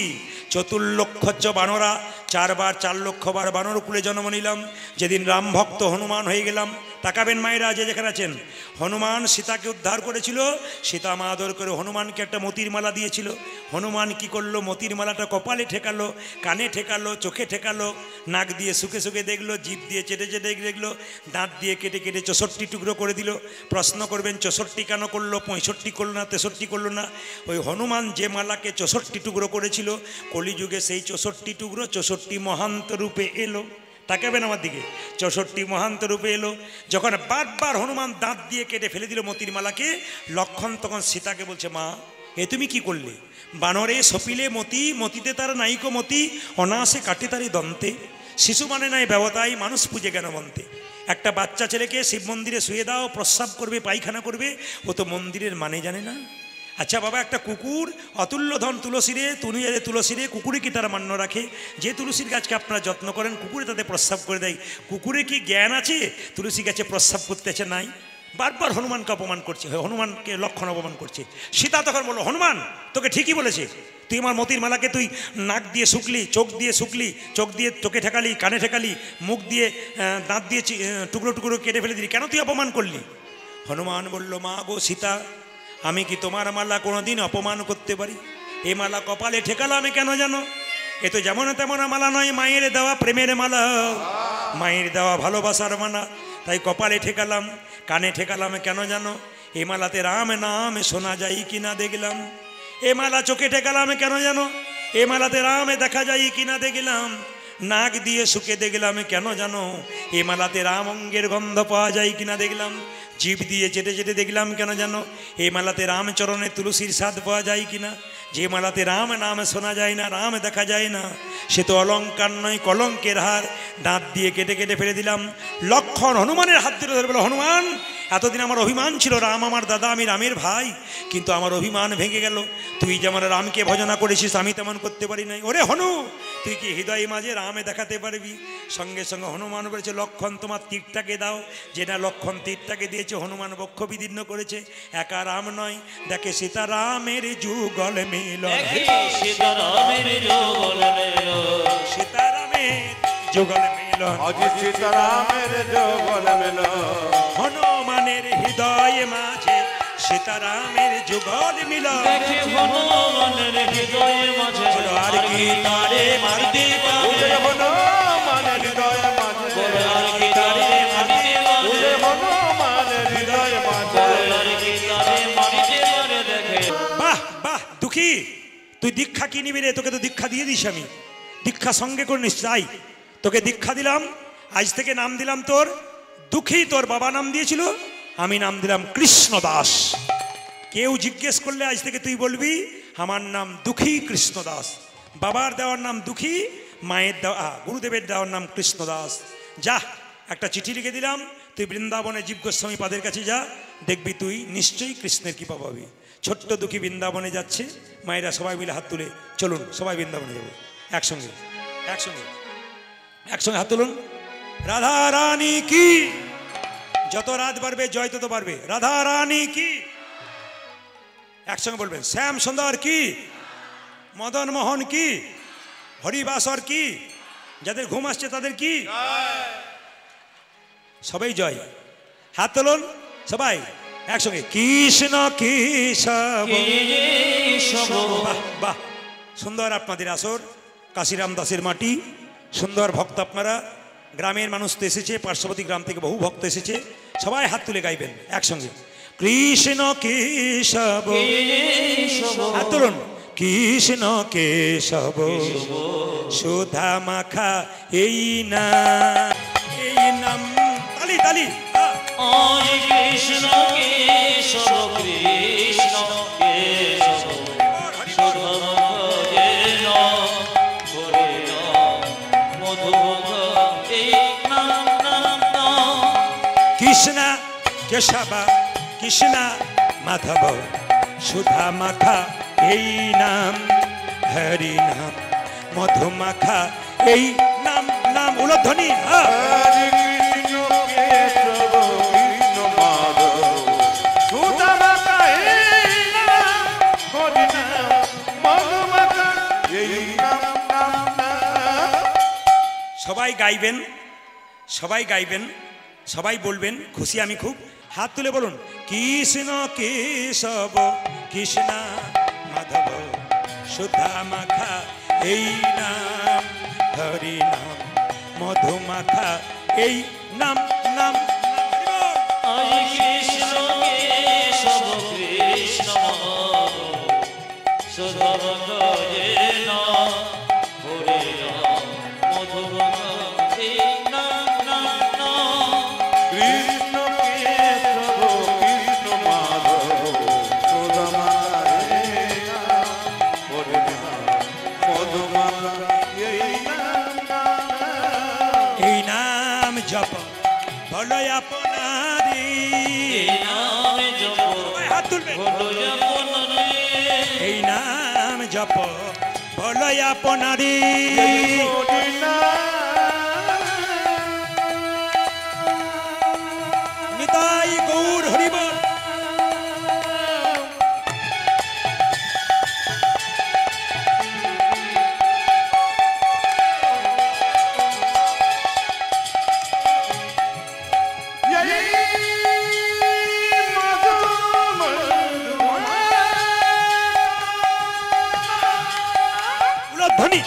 Speaker 1: 4 লক্ষ বানরা, 4 বার 4 লক্ষ বার বানর কুলে জন্ম নিলাম, যেদিন রাম ভক্ত হনুমান হয়ে গেলাম। তাকাবেন মায়েরা, যে যেখানে আছেন। হনুমান সীতাকে উদ্ধার করেছিল, সীতা মা আদর করে হনুমানকে একটা মতির মালা দিয়েছিল। হনুমান কি করলো? মতির মালাটা কপালে ঠেকালো, কানে ঠেকালো, চোখে ঠেকালো, নাক দিয়ে শুকে শুকে দেখলো, জিভ দিয়ে চেটে চেটে দেখলো, দাঁত দিয়ে কেটে কেটে 64 টুকরো করে দিল। প্রশ্ন করবেন 64 কেন করলো? 65 করলো না, 63 করলো না? ওই হনুমান যে মালাকে 64 টুকরো করেছিল, কলিযুগে সেই 64 টুকরো 64 মহান্ত রূপে এলো। তাকাবেন আমার দিকে, 64 মহান্ত রূপে এলো। যখন বারবার হনুমান দাঁত দিয়ে কেটে ফেলে দিল মতির মালাকে, লক্ষণ তখন সীতাকে বলছে, মা এ তুমি কি করলে? বানরে সপিলে মতি, মতিতে তার নাইকো মতি, অনাসে কাটে তারি দন্তে, শিশু মানে নাই ব্যবতাই, মানুষ পুজে কেন বন্তে। একটা বাচ্চা ছেলেকে শিব মন্দিরে শুয়ে দাও, প্রস্রাব করবে, পায়খানা করবে, ও তো মন্দিরের মানে জানে না। আচ্ছা বাবা, একটা কুকুর অতুল্য ধন তুলসীরে, তুলসীরে কুকুরে কি তারা মান্য রাখে? যে তুলসীর গাছকে আপনারা যত্ন করেন, কুকুরে তাদের প্রস্রাব করে দেয়। কুকুরে কি জ্ঞান আছে তুলসী গাছে প্রস্রাব করতেছে? নাই। বারবার হনুমানকে অপমান করছে, হনুমানকে লক্ষণ অপমান করছে। সীতা তখন বলল, হনুমান তোকে ঠিকই বলেছে, তুই আমার মতির মালাকে তুই নাক দিয়ে শুকলি, চোখ দিয়ে শুকলি, চোখ দিয়ে চোখে ঠেকালি, কানে ঠেকালি, মুখ দিয়ে দাঁত দিয়ে টুকরো টুকরো কেটে ফেলে দিলি, কেন তুই অপমান করলি? হনুমান বলল, মা গো সীতা, আমি কি তোমার মালা কোনোদিন অপমান করতে পারি? এই মালা কপালে ঠেকালাম কেন জানো? এ তো যেমন তেমন মালা নয়, মায়ের দেওয়া প্রেমের মালা, মায়ের দেওয়া ভালোবাসার মালা, তাই কপালে ঠেকালাম। কানে ঠেকালাম কেন জানো? এ মালাতে রাম নাম শোনা যায় কিনা দেখলাম। এ মালা চোখে ঠেকালাম কেন জানো? এ মালাতে রামে দেখা যায় কিনা দেখলাম। নাক দিয়ে শুকে দেখলাম কেন জানো? এ মালাতে রাম অঙ্গের গন্ধ পাওয়া যায় কিনা দেখলাম। জিভ দিয়ে চেটে চেটে দেখলাম কেন জানো? এই মালাতে রামচরণে তুলসীর স্বাদ পাওয়া যায় কিনা। যে মালাতে রাম নাম শোনা যায় না, রাম দেখা যায় না, সে তো অলঙ্কার নয়, কলঙ্কের হার। দাঁত দিয়ে কেটে কেটে ফেলে দিলাম। লক্ষণ হনুমানের হাত ধরে ধরে বলো, হনুমান এতদিন আমার অভিমান ছিল, রাম আমার দাদা, আমি রামের ভাই, কিন্তু আমার অভিমান ভেঙে গেল। তুই যেমন রামকে ভজনা করেছিস, আমি তেমন করতে পারি নাই। ওরে হনু, তুই কি হৃদয় মাঝে রামে দেখাতে পারবি? সঙ্গে সঙ্গে হনুমান বলেছে, লক্ষণ তোমার তীরটাকে দাও। যে না লক্ষণ তীরটাকে দিয়েছে, হনুমান বক্ষ বিদীর্ণ করেছে। একা রাম নয়, দেখে সীতারামের যুগল মিল,
Speaker 2: সীতারামের যুগল মিল,
Speaker 1: সীতারামের যুগল মিল,
Speaker 3: সীতারামের যুগল মিল,
Speaker 1: হনুমানের হৃদয় মাঝে সীতারামের যুগল মিল।
Speaker 2: দেখে হনুমানের হৃদয় মাঝে,
Speaker 1: আর কি তারে মারতে পারে,
Speaker 3: হনুমানের হৃদয় মাঝে,
Speaker 2: আর কি তারে মারতে পারে,
Speaker 3: হনুমানের হৃদয় মাঝে,
Speaker 2: আর কি তারে মারতে পারে। দেখে
Speaker 1: বাহ বাহ দুঃখী, তুই দীক্ষা কি নিবি রে? তোকে তো দীক্ষা দিয়ে দিস, আমি দীক্ষা সঙ্গে করে নিস। তাই তোকে দীক্ষা দিলাম, আজ থেকে নাম দিলাম তোর দুঃখী। তোর বাবা নাম দিয়েছিল, আমি নাম দিলাম কৃষ্ণ দাস। কেউ জিজ্ঞেস করলে আজ থেকে তুই বলবি আমার নাম দুঃখী কৃষ্ণ দাস। বাবার দেওয়ার নাম দুঃখী, মায়ের দেওয়া গুরুদেবের দেওয়ার নাম কৃষ্ণদাস। যা, একটা চিঠি লিখে দিলাম, তুই বৃন্দাবনে জীব গোস্বামী পাদের কাছে যা, দেখবি তুই নিশ্চয়ই কৃষ্ণের কৃপা পাবি। ছোট্ট দুঃখী বৃন্দাবনে যাচ্ছে, মায়েরা সবাই মিলে হাত তুলে চলুন সবাই বৃন্দাবনে যাবো একসঙ্গে একসঙ্গে একসঙ্গে হাত তুলুন। রাধা রানী কি, যত রাত বাড়বে জয় তত বাড়বে। রাধা রানী কি, একসঙ্গে বলবেন। শ্যাম সুন্দর কি, মদন মোহন কি, হরিবাসর কি, যাদের ঘুম আসছে তাদের কি, সবাই জয়। হাত তুলুন সবাই একসঙ্গে। কৃষ্ণ কেশব। বাহ বাহ, সুন্দর আপনাদের আসর, কাশিরাম দাসের মাটি, সুন্দর ভক্ত আপনারা। গ্রামের মানুষ তো এসেছে, পার্শ্ববর্তী গ্রাম থেকে বহু ভক্ত এসেছে, সবাই হাত তুলে গাইবেন একসঙ্গে। কৃষ্ণ কেশব, হাত তুলুন। কৃষ্ণ কেশব সুধা মাখা এই নাম, এই নাম, তালি তালি।
Speaker 2: কৃষ্ণ কেশব কৃষ্ণ কেশব
Speaker 1: কৃষ্ণ কেশব কৃষ্ণ মাধব সুধা মাখা এই নাম, হরি নাম মধু মাখা এই নাম। নাম উলধ্বনি।
Speaker 3: হরে কৃষ্ণ কেশব কৃষ্ণ মাধব সুধা মাখা এই নাম, হরি নাম মধু মাখা এই নাম, নাম নাম।
Speaker 1: সবাই গাইবেন, সবাই গাইবেন, সবাই বলবেন, খুশি আমি খুব। হাত তুলে বলুন। কৃষ্ণ কেশব কৃষ্ণ মাধব সুধা মাখা এই নাম, হরি নাম মধু মাখা এই নাম। নাম
Speaker 2: কৃষ্ণ কেশব কৃষ্ণ সুধা মাখা এই নাম, হরি নাম মধু মাখা এই নাম, নাম নাম।
Speaker 3: কৃষ্ণ কেশব কৃষ্ণ মাধব সুধা মাখা এই নাম, হরি নাম মধু মাখা এই নাম, নাম।
Speaker 1: এই নাম জপ বলো আপনারি,
Speaker 2: এই নাম জপ
Speaker 1: হাত তুলবে।
Speaker 2: হলো আপনারে,
Speaker 1: এই নাম জপ বলো আপনারি,
Speaker 3: হরি নাম।
Speaker 1: নিতাই গৌর হরিবল। উলধ্বনি।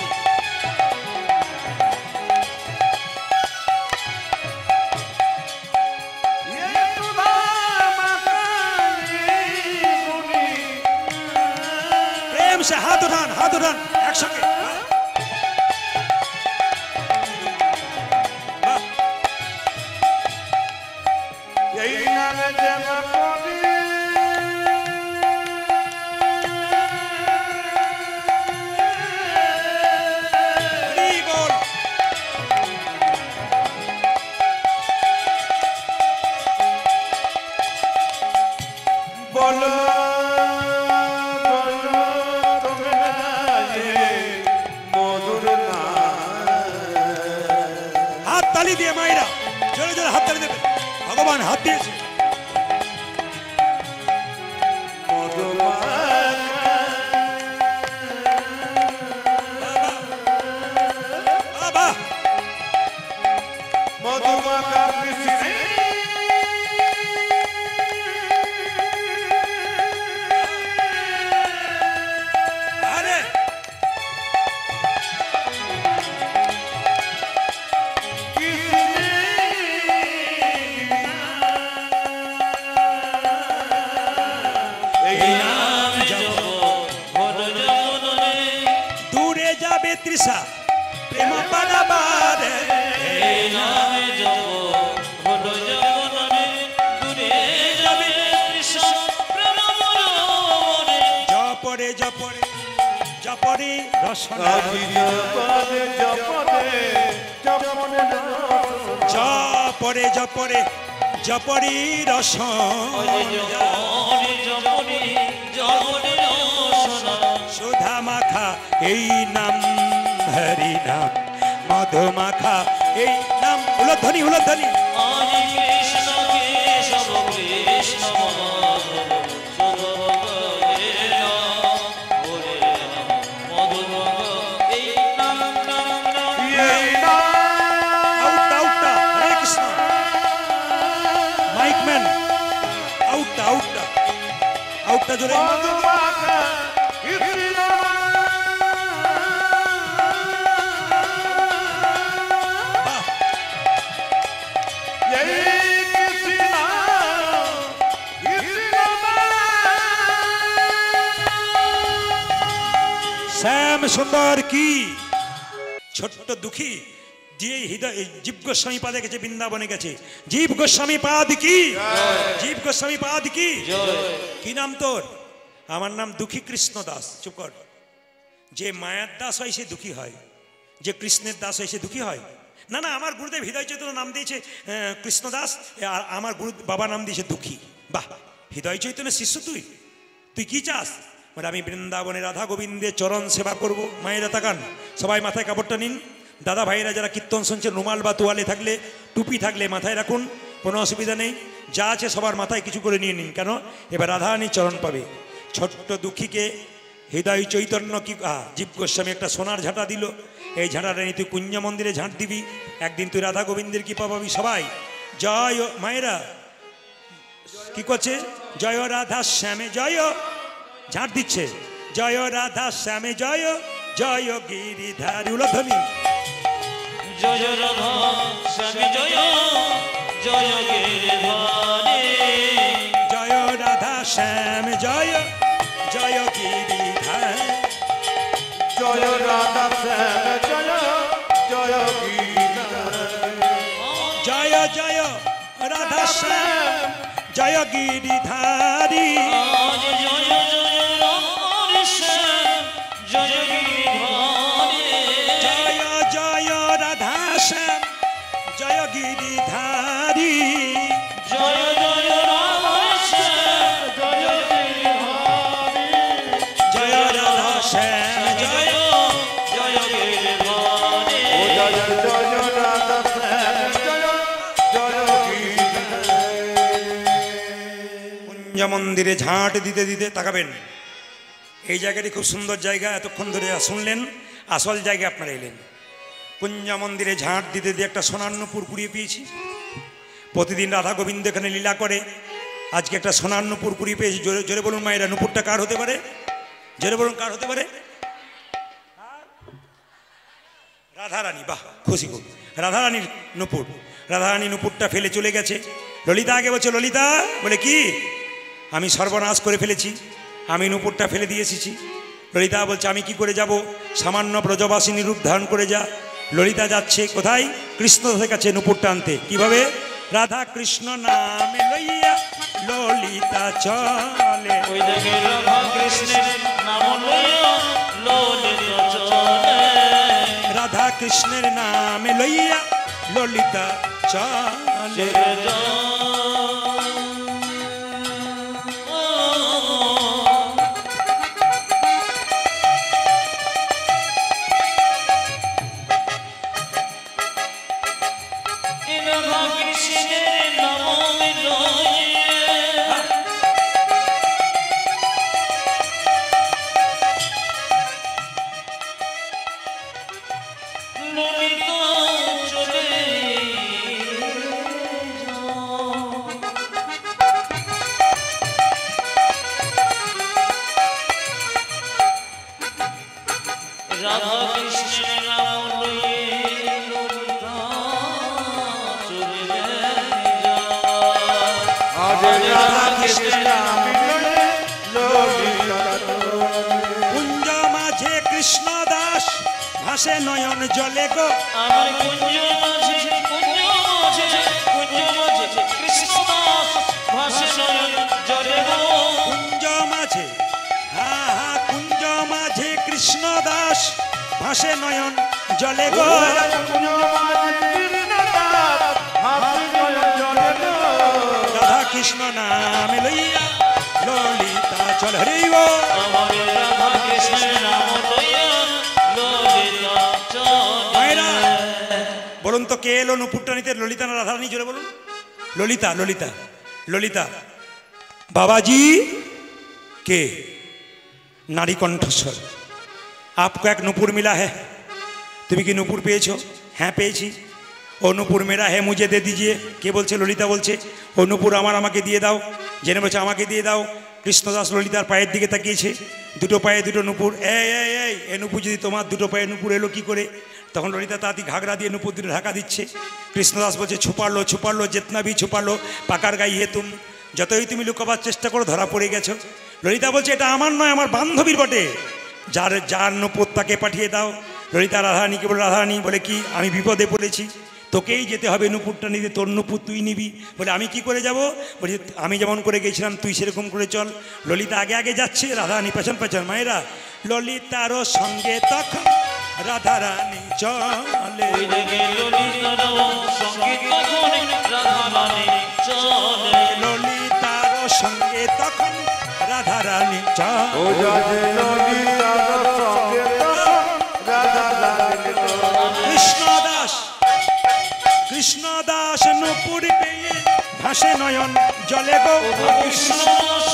Speaker 1: প্রেম সে হাত উঠান, হাত উঠান একসঙ্গে। বাহ।
Speaker 3: এই নামে যেন করি
Speaker 1: হরি বল।
Speaker 3: বলো বলো তোমরা যে মধুর নাম।
Speaker 1: হাত তালি দিয়ে মায়েরা জোরে জোরে হাত তালি দেবে। ভগবান হাত দিয়েছে।
Speaker 3: মধু মাখা
Speaker 1: বাবা
Speaker 3: মধু মাখা কৃষ্ণ
Speaker 1: আরে
Speaker 3: এই
Speaker 2: নাম জপ হলো জগনে,
Speaker 1: দূরে যাবে তৃষা প্রেম পালাবারে।
Speaker 2: এই নাম জপ হলো জগনে, দূরে যাবে কৃষ্ণ প্রেম মনে।
Speaker 1: জপরে জপরে জপরে রসনা
Speaker 3: জপদে জপদে জপনে
Speaker 1: জপরে জপরে জপরি রসনা সুধা মাখা এই নাম হরি নাম মধু মাখা এই নাম উলধ্বনি উলধ্বনি আউটটা আউটটা হরে কৃষ্ণ মাইক ম্যান আউটটা আউটটা আউটটা জোরে বাহ শ্যাম সুন্দর কি ছোট্ট দুঃখী যে হৃদয় জীব গোস্বামী পাদে গেছে বৃন্দাবনে গেছে জীব গোস্বামী পাদ কি জীব গোস্বামী পাদ কি কি নাম তোর আমার নাম দুঃখী কৃষ্ণ দাস চুপ কর যে মায়ার দাস হয় সে দুঃখী হয় যে কৃষ্ণের দাস হয় সে দুঃখী হয় না না আমার গুরুদেব হৃদয় চৈতন্য নাম দিয়েছে কৃষ্ণ দাস আর আমার গুরু বাবা নাম দিয়েছে দুঃখী বাহ হৃদয় চৈতন্যের শিষ্য তুই তুই কি চাস মানে আমি বৃন্দাবনে রাধা গোবিন্দের চরণ সেবা করব মায়েরা তাকান সবাই মাথায় কাপড়টা নিন দাদা ভাইরা যারা কীর্তন শুনছেন রুমাল বা তোয়ালে থাকলে টুপি থাকলে মাথায় রাখুন কোনো অসুবিধা নেই যা আছে সবার মাথায় কিছু করে নিয়ে নিন কেন এবার রাধারানী চরণ পাবে ছোট্ট দুঃখীকে হৃদয় চৈতন্য কি জীব গোস্বামী একটা সোনার ঝাঁটা দিল এই ঝাঁটাটা নিয়ে তুই কুঞ্জ মন্দিরে ঝাঁট দিবি একদিন তুই রাধা গোবিন্দের কৃপা পাবি সবাই জয় মায়েরা কি করছে জয় রাধা শ্যামে জয় ঝাঁট দিচ্ছে জয় রাধা শ্যামে জয় জয় গিরিধারী উলধ্বনি
Speaker 2: জয় রাধা শ্যামে জয় জয় গিরিধারী
Speaker 1: জয় রাধা শ্যাম জয় জয় গিরিধারী
Speaker 3: জয় রাধা শ্যাম জয় জয় গিরিধারী
Speaker 1: জয় জয় রাধা শ্যাম জয় গিরিধারী
Speaker 2: জয় জয় রাধা শ্যাম জয় গিরিধারী
Speaker 1: জয় জয় রাধা শ্যাম জয় গিরিধারী
Speaker 2: জয় জয় রাধা শ্যাম জয় গিরিধারী
Speaker 1: জয় রাধা শ্যাম জয়
Speaker 2: জয় গিরিধারী
Speaker 3: ও জয় জয় রাধা শ্যাম জয় জয় গিরিধারী
Speaker 1: কুঞ্জ মন্দিরে ঝাঁট দিতে দিতে তাকাবেন এই জায়গাটি খুব সুন্দর জায়গা এতক্ষণ ধরে শুনলেন আসল জায়গায় আপনারা এলেন কুঞ্জ মন্দিরে ঝাঁট দিতে দিয়ে একটা সোনার নূপুর কুড়িয়ে পেয়েছি প্রতিদিন রাধা গোবিন্দ এখানে লীলা করে আজকে একটা সোনার নূপুর কুড়িয়ে পেয়েছি জোরে জোরে বলুন মায়েরা নূপুরটা কার হতে পারে জোরে বলুন কার হতে পারে রাধারানী বাহ খুশি খুব রাধারানীর নূপুর রাধারানী নূপুরটা ফেলে চলে গেছে ললিতা আগে বলছে ললিতা বলে কি আমি সর্বনাশ করে ফেলেছি আমি নূপুরটা ফেলে দিয়ে এসেছি ললিতা বলছে আমি কি করে যাব সামান্য ব্রজবাসিনী রূপ ধারণ করে যা ললিতা যাচ্ছে কোথায় কৃষ্ণদাসের কাছে নূপুরটা আনতে কিভাবে রাধা কৃষ্ণ নামে লইয়া ললিতা চলে
Speaker 2: ওই দেখে রাধা কৃষ্ণের নাম লইয়া ললিতা চলে
Speaker 1: রাধা কৃষ্ণের নামে লইয়া ললিতা চলে
Speaker 2: রাধা কৃষ্ণের নাম লইয়া ললিতা চলে রাধা কৃষ্ণের নাম লইয়া ললিতা চলে
Speaker 3: আজ রাধা কৃষ্ণ নাম লয়ে ললিতা
Speaker 1: কুঞ্জ মাঝে কৃষ্ণ দাস ভাসে নয়ন জলে গো
Speaker 2: আমার কুঞ্জ মাঝে কৃষ্ণ দাস ভাসে নয়ন জলে গো
Speaker 1: কুঞ্জ মাঝে হা হা কুঞ্জ মাঝে কৃষ্ণ দাস ভাসে নয়ন জলে গো রাধা কৃষ্ণ নাম লইয়া ললিতা চল হরে গো
Speaker 2: আমার রাধা কৃষ্ণের নাম লইয়া ললিতা
Speaker 1: মায়েরা
Speaker 2: চলে
Speaker 1: বলুন তো কে এলো নুপুরটা নিতে? ললিতা না রাধারানী? জোরে বলুন। ললিতা, ললিতা, ললিতা। বাবাজি के नारी कंठस्वर आपको एक नुपुर मिला है, तुम्हें कि नुपुर पेয়েছো? হ্যাঁ পেয়েছি। ও নুপুর মেরা है मुझे दे दीजिए। কে বলছে? ললিতা বলছে ও নুপুর আমার, আমাকে দিয়ে দাও। জেনে বলছে আমাকে দিয়ে দাও। কৃষ্ণদাস ললিতার পায়ের দিকে তাকিয়েছে, দুটো পায়ে দুটো নুপুর। এই নুপুর যদি তোমার, দুটো পায়ে নুপুর এলো কি করে? তখন ললিতা তাঁতি ঘাগরা দিয়ে নুপুর দুটো ঢাকা দিচ্ছে। কৃষ্ণদাস বলছে ছুপালো ছুপালো जितना भी छुपालो পাকার গাই হে তুম, যতই তুমি লুকাবার চেষ্টা করো ধরা পড়ে গেছো। ললিতা বলছে এটা আমার নয়, আমার বান্ধবীর বটে, যার যার নুপুর তাকে পাঠিয়ে দাও। ললিতা রাধারানীকে বলে, রাধারানী বলে কি আমি বিপদে পড়েছি, তোকেই যেতে হবে নুপুরটা নিতে, তোর নুপুর তুই নিবি। বলে আমি কি করে যাব? বলছি আমি যেমন করে গেছিলাম তুই সেরকম করে চল। ললিতা আগে আগে যাচ্ছে, রাধারানী পেছন পেছন। মায়েরা ললিতারও সঙ্গে তখন রাধারানী চলে,
Speaker 2: ওই দিকে ললিতারও সঙ্গে তখন রাধারানী চলে,
Speaker 1: ললিতারও সঙ্গে তখন রাধারানী চলে। কৃষ্ণদাস কৃষ্ণদাস নুপুর পেয়ে ভাসে নয়ন জলে গো, কৃষ্ণদাস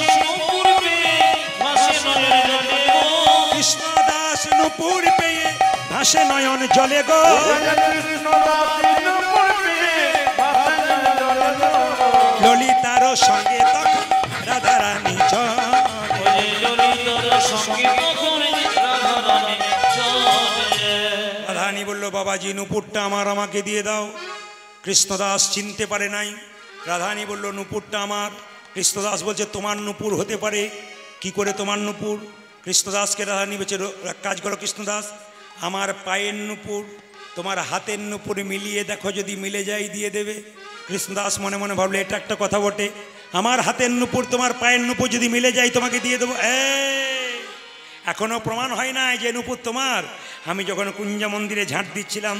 Speaker 1: নুপুর পেয়ে ভাসে নয়ন জলে গো, ললিতারও সঙ্গে তখন রাধারানী চলে। রাধারানী বলল বাবাজি নুপুরটা আমার, আমাকে দিয়ে দাও। কৃষ্ণদাস চিনতে পারে নাই। রাধারানী বলল নুপুরটা আমার। কৃষ্ণদাস বলছে তোমার নুপুর হতে পারে কি করে? তোমার নুপুর? কৃষ্ণদাসকে রাধারানী বলছে এক কাজ করো কৃষ্ণদাস, আমার পায়ের নুপুর তোমার হাতের নুপুর মিলিয়ে দেখো, যদি মিলে যায় দিয়ে দেবে। কৃষ্ণদাস মনে মনে ভাবলে এটা একটা কথা বটে, আমার হাতের নুপুর তোমার পায়ের নুপুর যদি মিলে যায় তোমাকে দিয়ে দেবো। এখনো প্রমাণ হয় না যে নুপুর তোমার। আমি যখন কুঞ্জা মন্দিরে ঝাঁট দিচ্ছিলাম,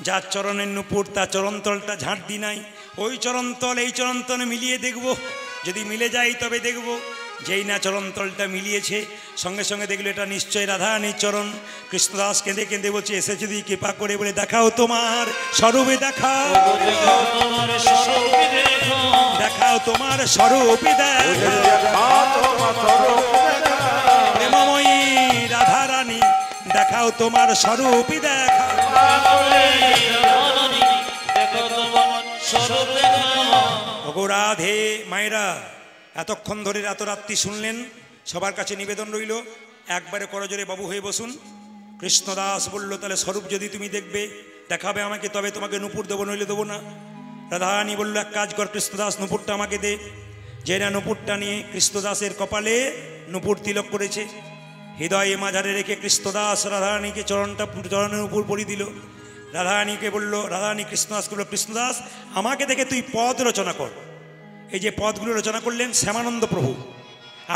Speaker 1: যার চরণের নুপুর তার চরণতলটা ঝাঁট দি নাই, ওই চরণতল এই চরণতলে মিলিয়ে দেখব, যদি মিলে যায় তবে দেখব। যেই না চরণতলটা মিলিয়েছে সঙ্গে সঙ্গে দেখলো এটা নিশ্চয় রাধারানীর চরণ। কৃষ্ণদাস কেঁদে কেঁদে বলছে এসে যদি কৃপা করে বলে দেখাও তোমার স্বরূপে, দেখাও দেখাও তোমার স্বরূপে, প্রেমময়ী রাধারানী দেখাও তোমার স্বরূপে, দেখাও রাধে। মায়েরা এতক্ষণ ধরে এত রাত্রি শুনলেন, সবার কাছে নিবেদন রইল একবারে করজোরে বাবু হয়ে বসুন। কৃষ্ণদাস বলল তাহলে স্বরূপ যদি তুমি দেখবে দেখাবে আমাকে, তবে তোমাকে নুপুর দেবো, নইলে দেবো না। রাধারানী বলল এক কাজ কর কৃষ্ণদাস, নুপুরটা আমাকে দে। যে না নুপুরটা নিয়ে কৃষ্ণদাসের কপালে নুপুর তিলক করেছে, হৃদয়ে মাঝারে রেখে কৃষ্ণদাস রাধারানীকে চরণের উপর পরিয়ে দিল। রাধারানীকে বলল, রাধারানী কৃষ্ণদাসকে বলল কৃষ্ণদাস আমাকে দেখে তুই পদ রচনা কর। এই যে পদগুলো রচনা করলেন শ্যামানন্দ প্রভু।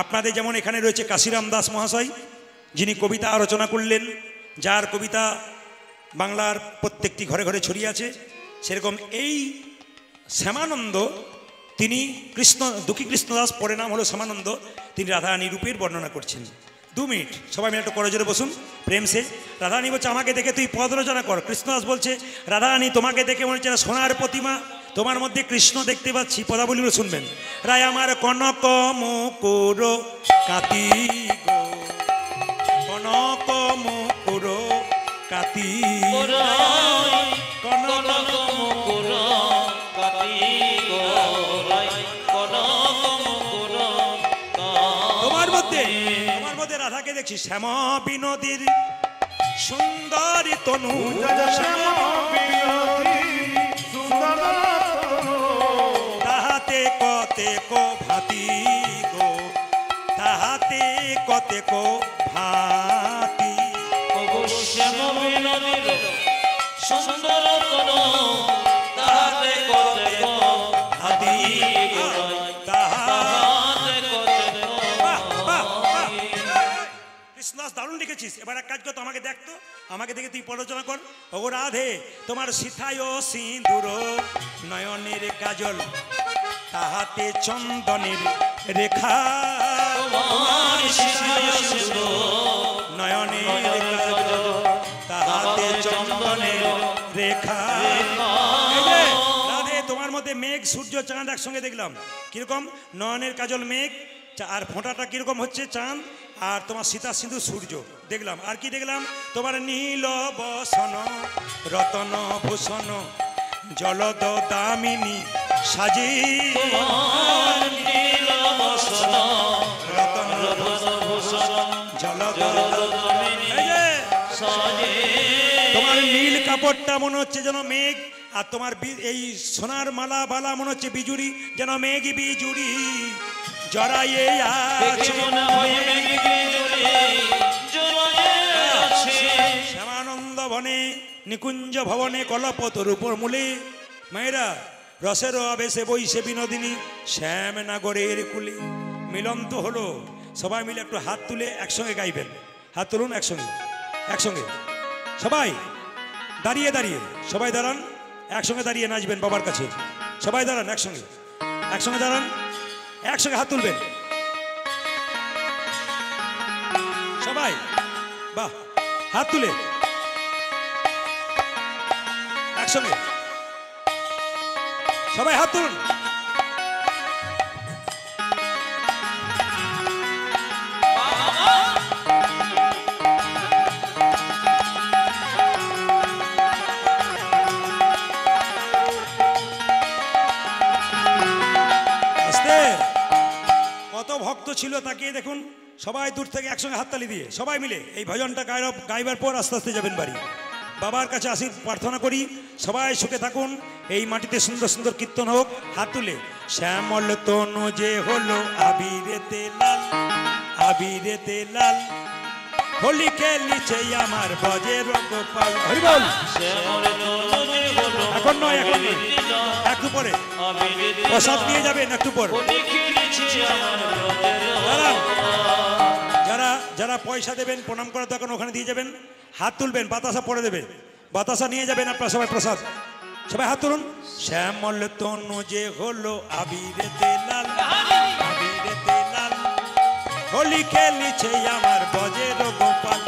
Speaker 1: আপনাদের যেমন এখানে রয়েছে কাশিরাম দাস মহাশয়, যিনি কবিতা রচনা করলেন, যার কবিতা বাংলার প্রত্যেকটি ঘরে ঘরে ছড়িয়ে আছে, সেরকম এই শ্যামানন্দ তিনি দুঃখী কৃষ্ণদাস, পরে নাম হলো শ্যামানন্দ, তিনি রাধারানী রূপের বর্ণনা করছেন। 2 মিনিট সবাই মিলে একটা করজোরে বসুন প্রেম সে। রাধারানী বলছে আমাকে দেখে তুই পদ রচনা কর। কৃষ্ণদাস বলছে রাধারানী তোমাকে দেখে মনে হচ্ছে সোনার প্রতিমা, তোমার মধ্যে কৃষ্ণ দেখতে পাচ্ছি। পদাবলীগুলো শুনবেন। রায় আমার কনক মুকুর কাতি গো, কনক মুকুর কাতি, কনক মুকুর কাতি গো, তোমার মধ্যে রাধাকে দেখছি। শ্যাম বিনোদীর সুন্দরী তনু, তাহাতে কতে কো ভাতি গো, তাহাতে কতে কো ভাতি।
Speaker 2: শ্যাম বিনোদীর সুন্দর তনু, তাহাতে কতে কো ভাতি গো, তাহাতে কতে কো ভাতি।
Speaker 1: কৃষ্ণদাস দারুণ লিখেছে। শিখেছিস, এবার এক কাজ কর, তো আমাকে দেখ, তো আমাকে দেখে তুই পড়াশোনা কর। ও রাধে, তোমার সিথায় সিঁদুর, নয়নের কাজল, তাহাতে চন্দনের রেখা,
Speaker 2: তোমার সিঁথায় সিঁদুর,
Speaker 1: নয়নের কাজল, তাহাতে চন্দনের রেখা। এই যে, রাধে, তোমার মধ্যে মেঘ সূর্য চাঁদ একসঙ্গে দেখলাম, কিরকম নয়নের কাজল মেঘ, আর ফোঁটাটা কিরকম হচ্ছে চাঁদ, আর তোমার সীতা সিন্ধু সূর্য দেখলাম। আর কি দেখলাম, তোমার নীল বসন, রতন ভূষণ, জলদ দামিনী সাজি,
Speaker 2: তোমার নীল বসন,
Speaker 1: রতন
Speaker 2: ভূষণ,
Speaker 1: জলদ
Speaker 2: দামিনী
Speaker 1: এই যে,
Speaker 2: সাজি।
Speaker 1: তোমার নীল কাপড়টা মনে হচ্ছে যেন মেঘ, আর তোমার এই সোনার মালা বালা মনে হচ্ছে বিজুরি, যেন মেঘ বিজুরি জড়াইয়ে আছে।
Speaker 2: মনে হয় মেঘ বিজুরি জড়াইয়ে আছে।
Speaker 1: শ্যামানন্দ বনে নিকুঞ্জ ভবনে কলপতর উপর মূলে, মায়েরা রসের আবেশে বইসে বিনোদিনী শ্যাম নাগরের কুলে। মিলন তো হলো, সবাই মিলে একটু হাত তুলে একসঙ্গে গাইবেন। হাত তুলুন একসঙ্গে, একসঙ্গে সবাই দাঁড়িয়ে দাঁড়িয়ে, সবাই দাঁড়ান, একসঙ্গে দাঁড়িয়ে নাচবেন বাবার কাছে। সবাই দাঁড়ান একসঙ্গে, একসঙ্গে দাঁড়ান, একসঙ্গে হাত তুলবেন সবাই। বাহ, হাত তুলে একসঙ্গে সবাই হাত তুলুন। কত ভক্ত ছিল তাকিয়ে দেখুন, সবাই দূর থেকে একসঙ্গে হাততালি দিয়ে সবাই মিলে এই ভজনটা গাইবার পর আস্তে আস্তে যাবেন বাড়ি। বাবার কাছে আসি, প্রার্থনা করি সবাই সুখে থাকুন, এই মাটিতে সুন্দর সুন্দর কীর্তন হোক। হাত তুলে শ্যামল তনু যে হলো আবিরেতে লাল, আবিরেতে লাল, হোলি খেলিছে আমার বজের গোপাল। হরি বল। এখন নয়, এখন নয়, একটু পরে প্রসাদ নিয়ে যাবেন, একটু পর। যারা যারা পয়সা দেবেন, প্রণাম করার দোকান ওখানে দিয়ে যাবেন, হাত তুলবেন, বাতাসা পড়ে দেবে, বাতাসা নিয়ে যাবেন আপনারা সবাই প্রসাদ। সবাই হাত তুলুন। শ্যামল তনু যে হলো আবিরেতে লাল, আবিরেতে লাল, হোলি খেলিছে আমার বজের গোপাল।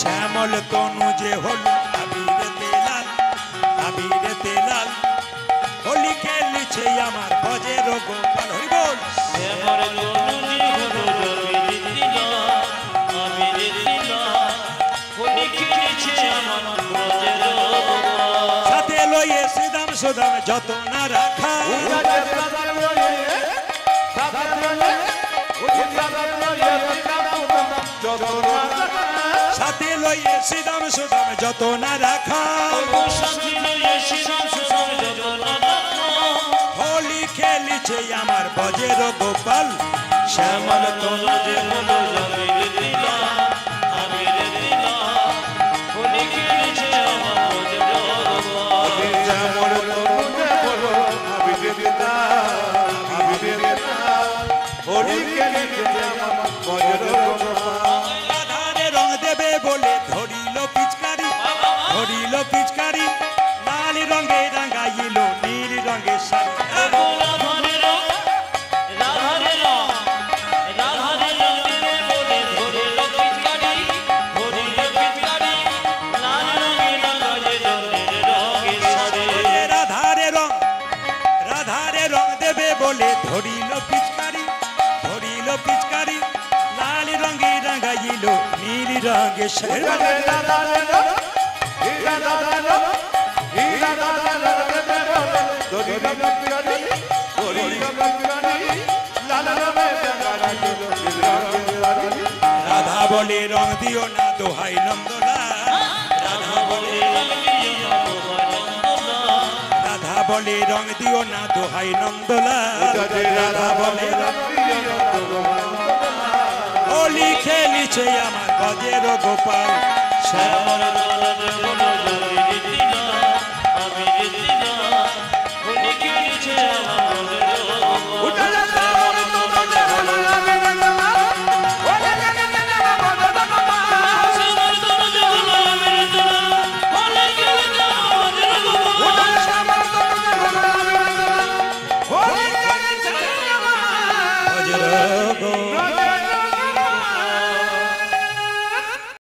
Speaker 1: শ্যামল তনু যে হলো আবিরেতে লাল, আবিরেতে লাল, হোলি খেলিছে আমার বজের গোপাল। হরি বল। সাথে লইয়ে শ্রীদাম সুদাম যত না রাখা, সাথে লইয়ে শ্রীদাম সুদাম যত না রাখা, হোলি খেলিছে আমার বজের গোপাল। শ্যামল তনু যে হলো রাধারে রং দেবে বলে ধরিল পিচকারি, ধরিল পিচকারি, লাল রঙে রাঙাইল নীল রঙের শাড়ি। রাধারে রং দেবে বলে ধরিল পিচকারি, ধরিল পিচকারি, লাল রঙে রাঙাইল নীল রঙে শাড়ি। রাধা বলে রং দিও না দোহাই নন্দলাল, রাধা বলে রং দিও না দোহাই নন্দলাল, রাধা বলে হোলি খেলিছে আমার বজের গোপাল। শ্যামল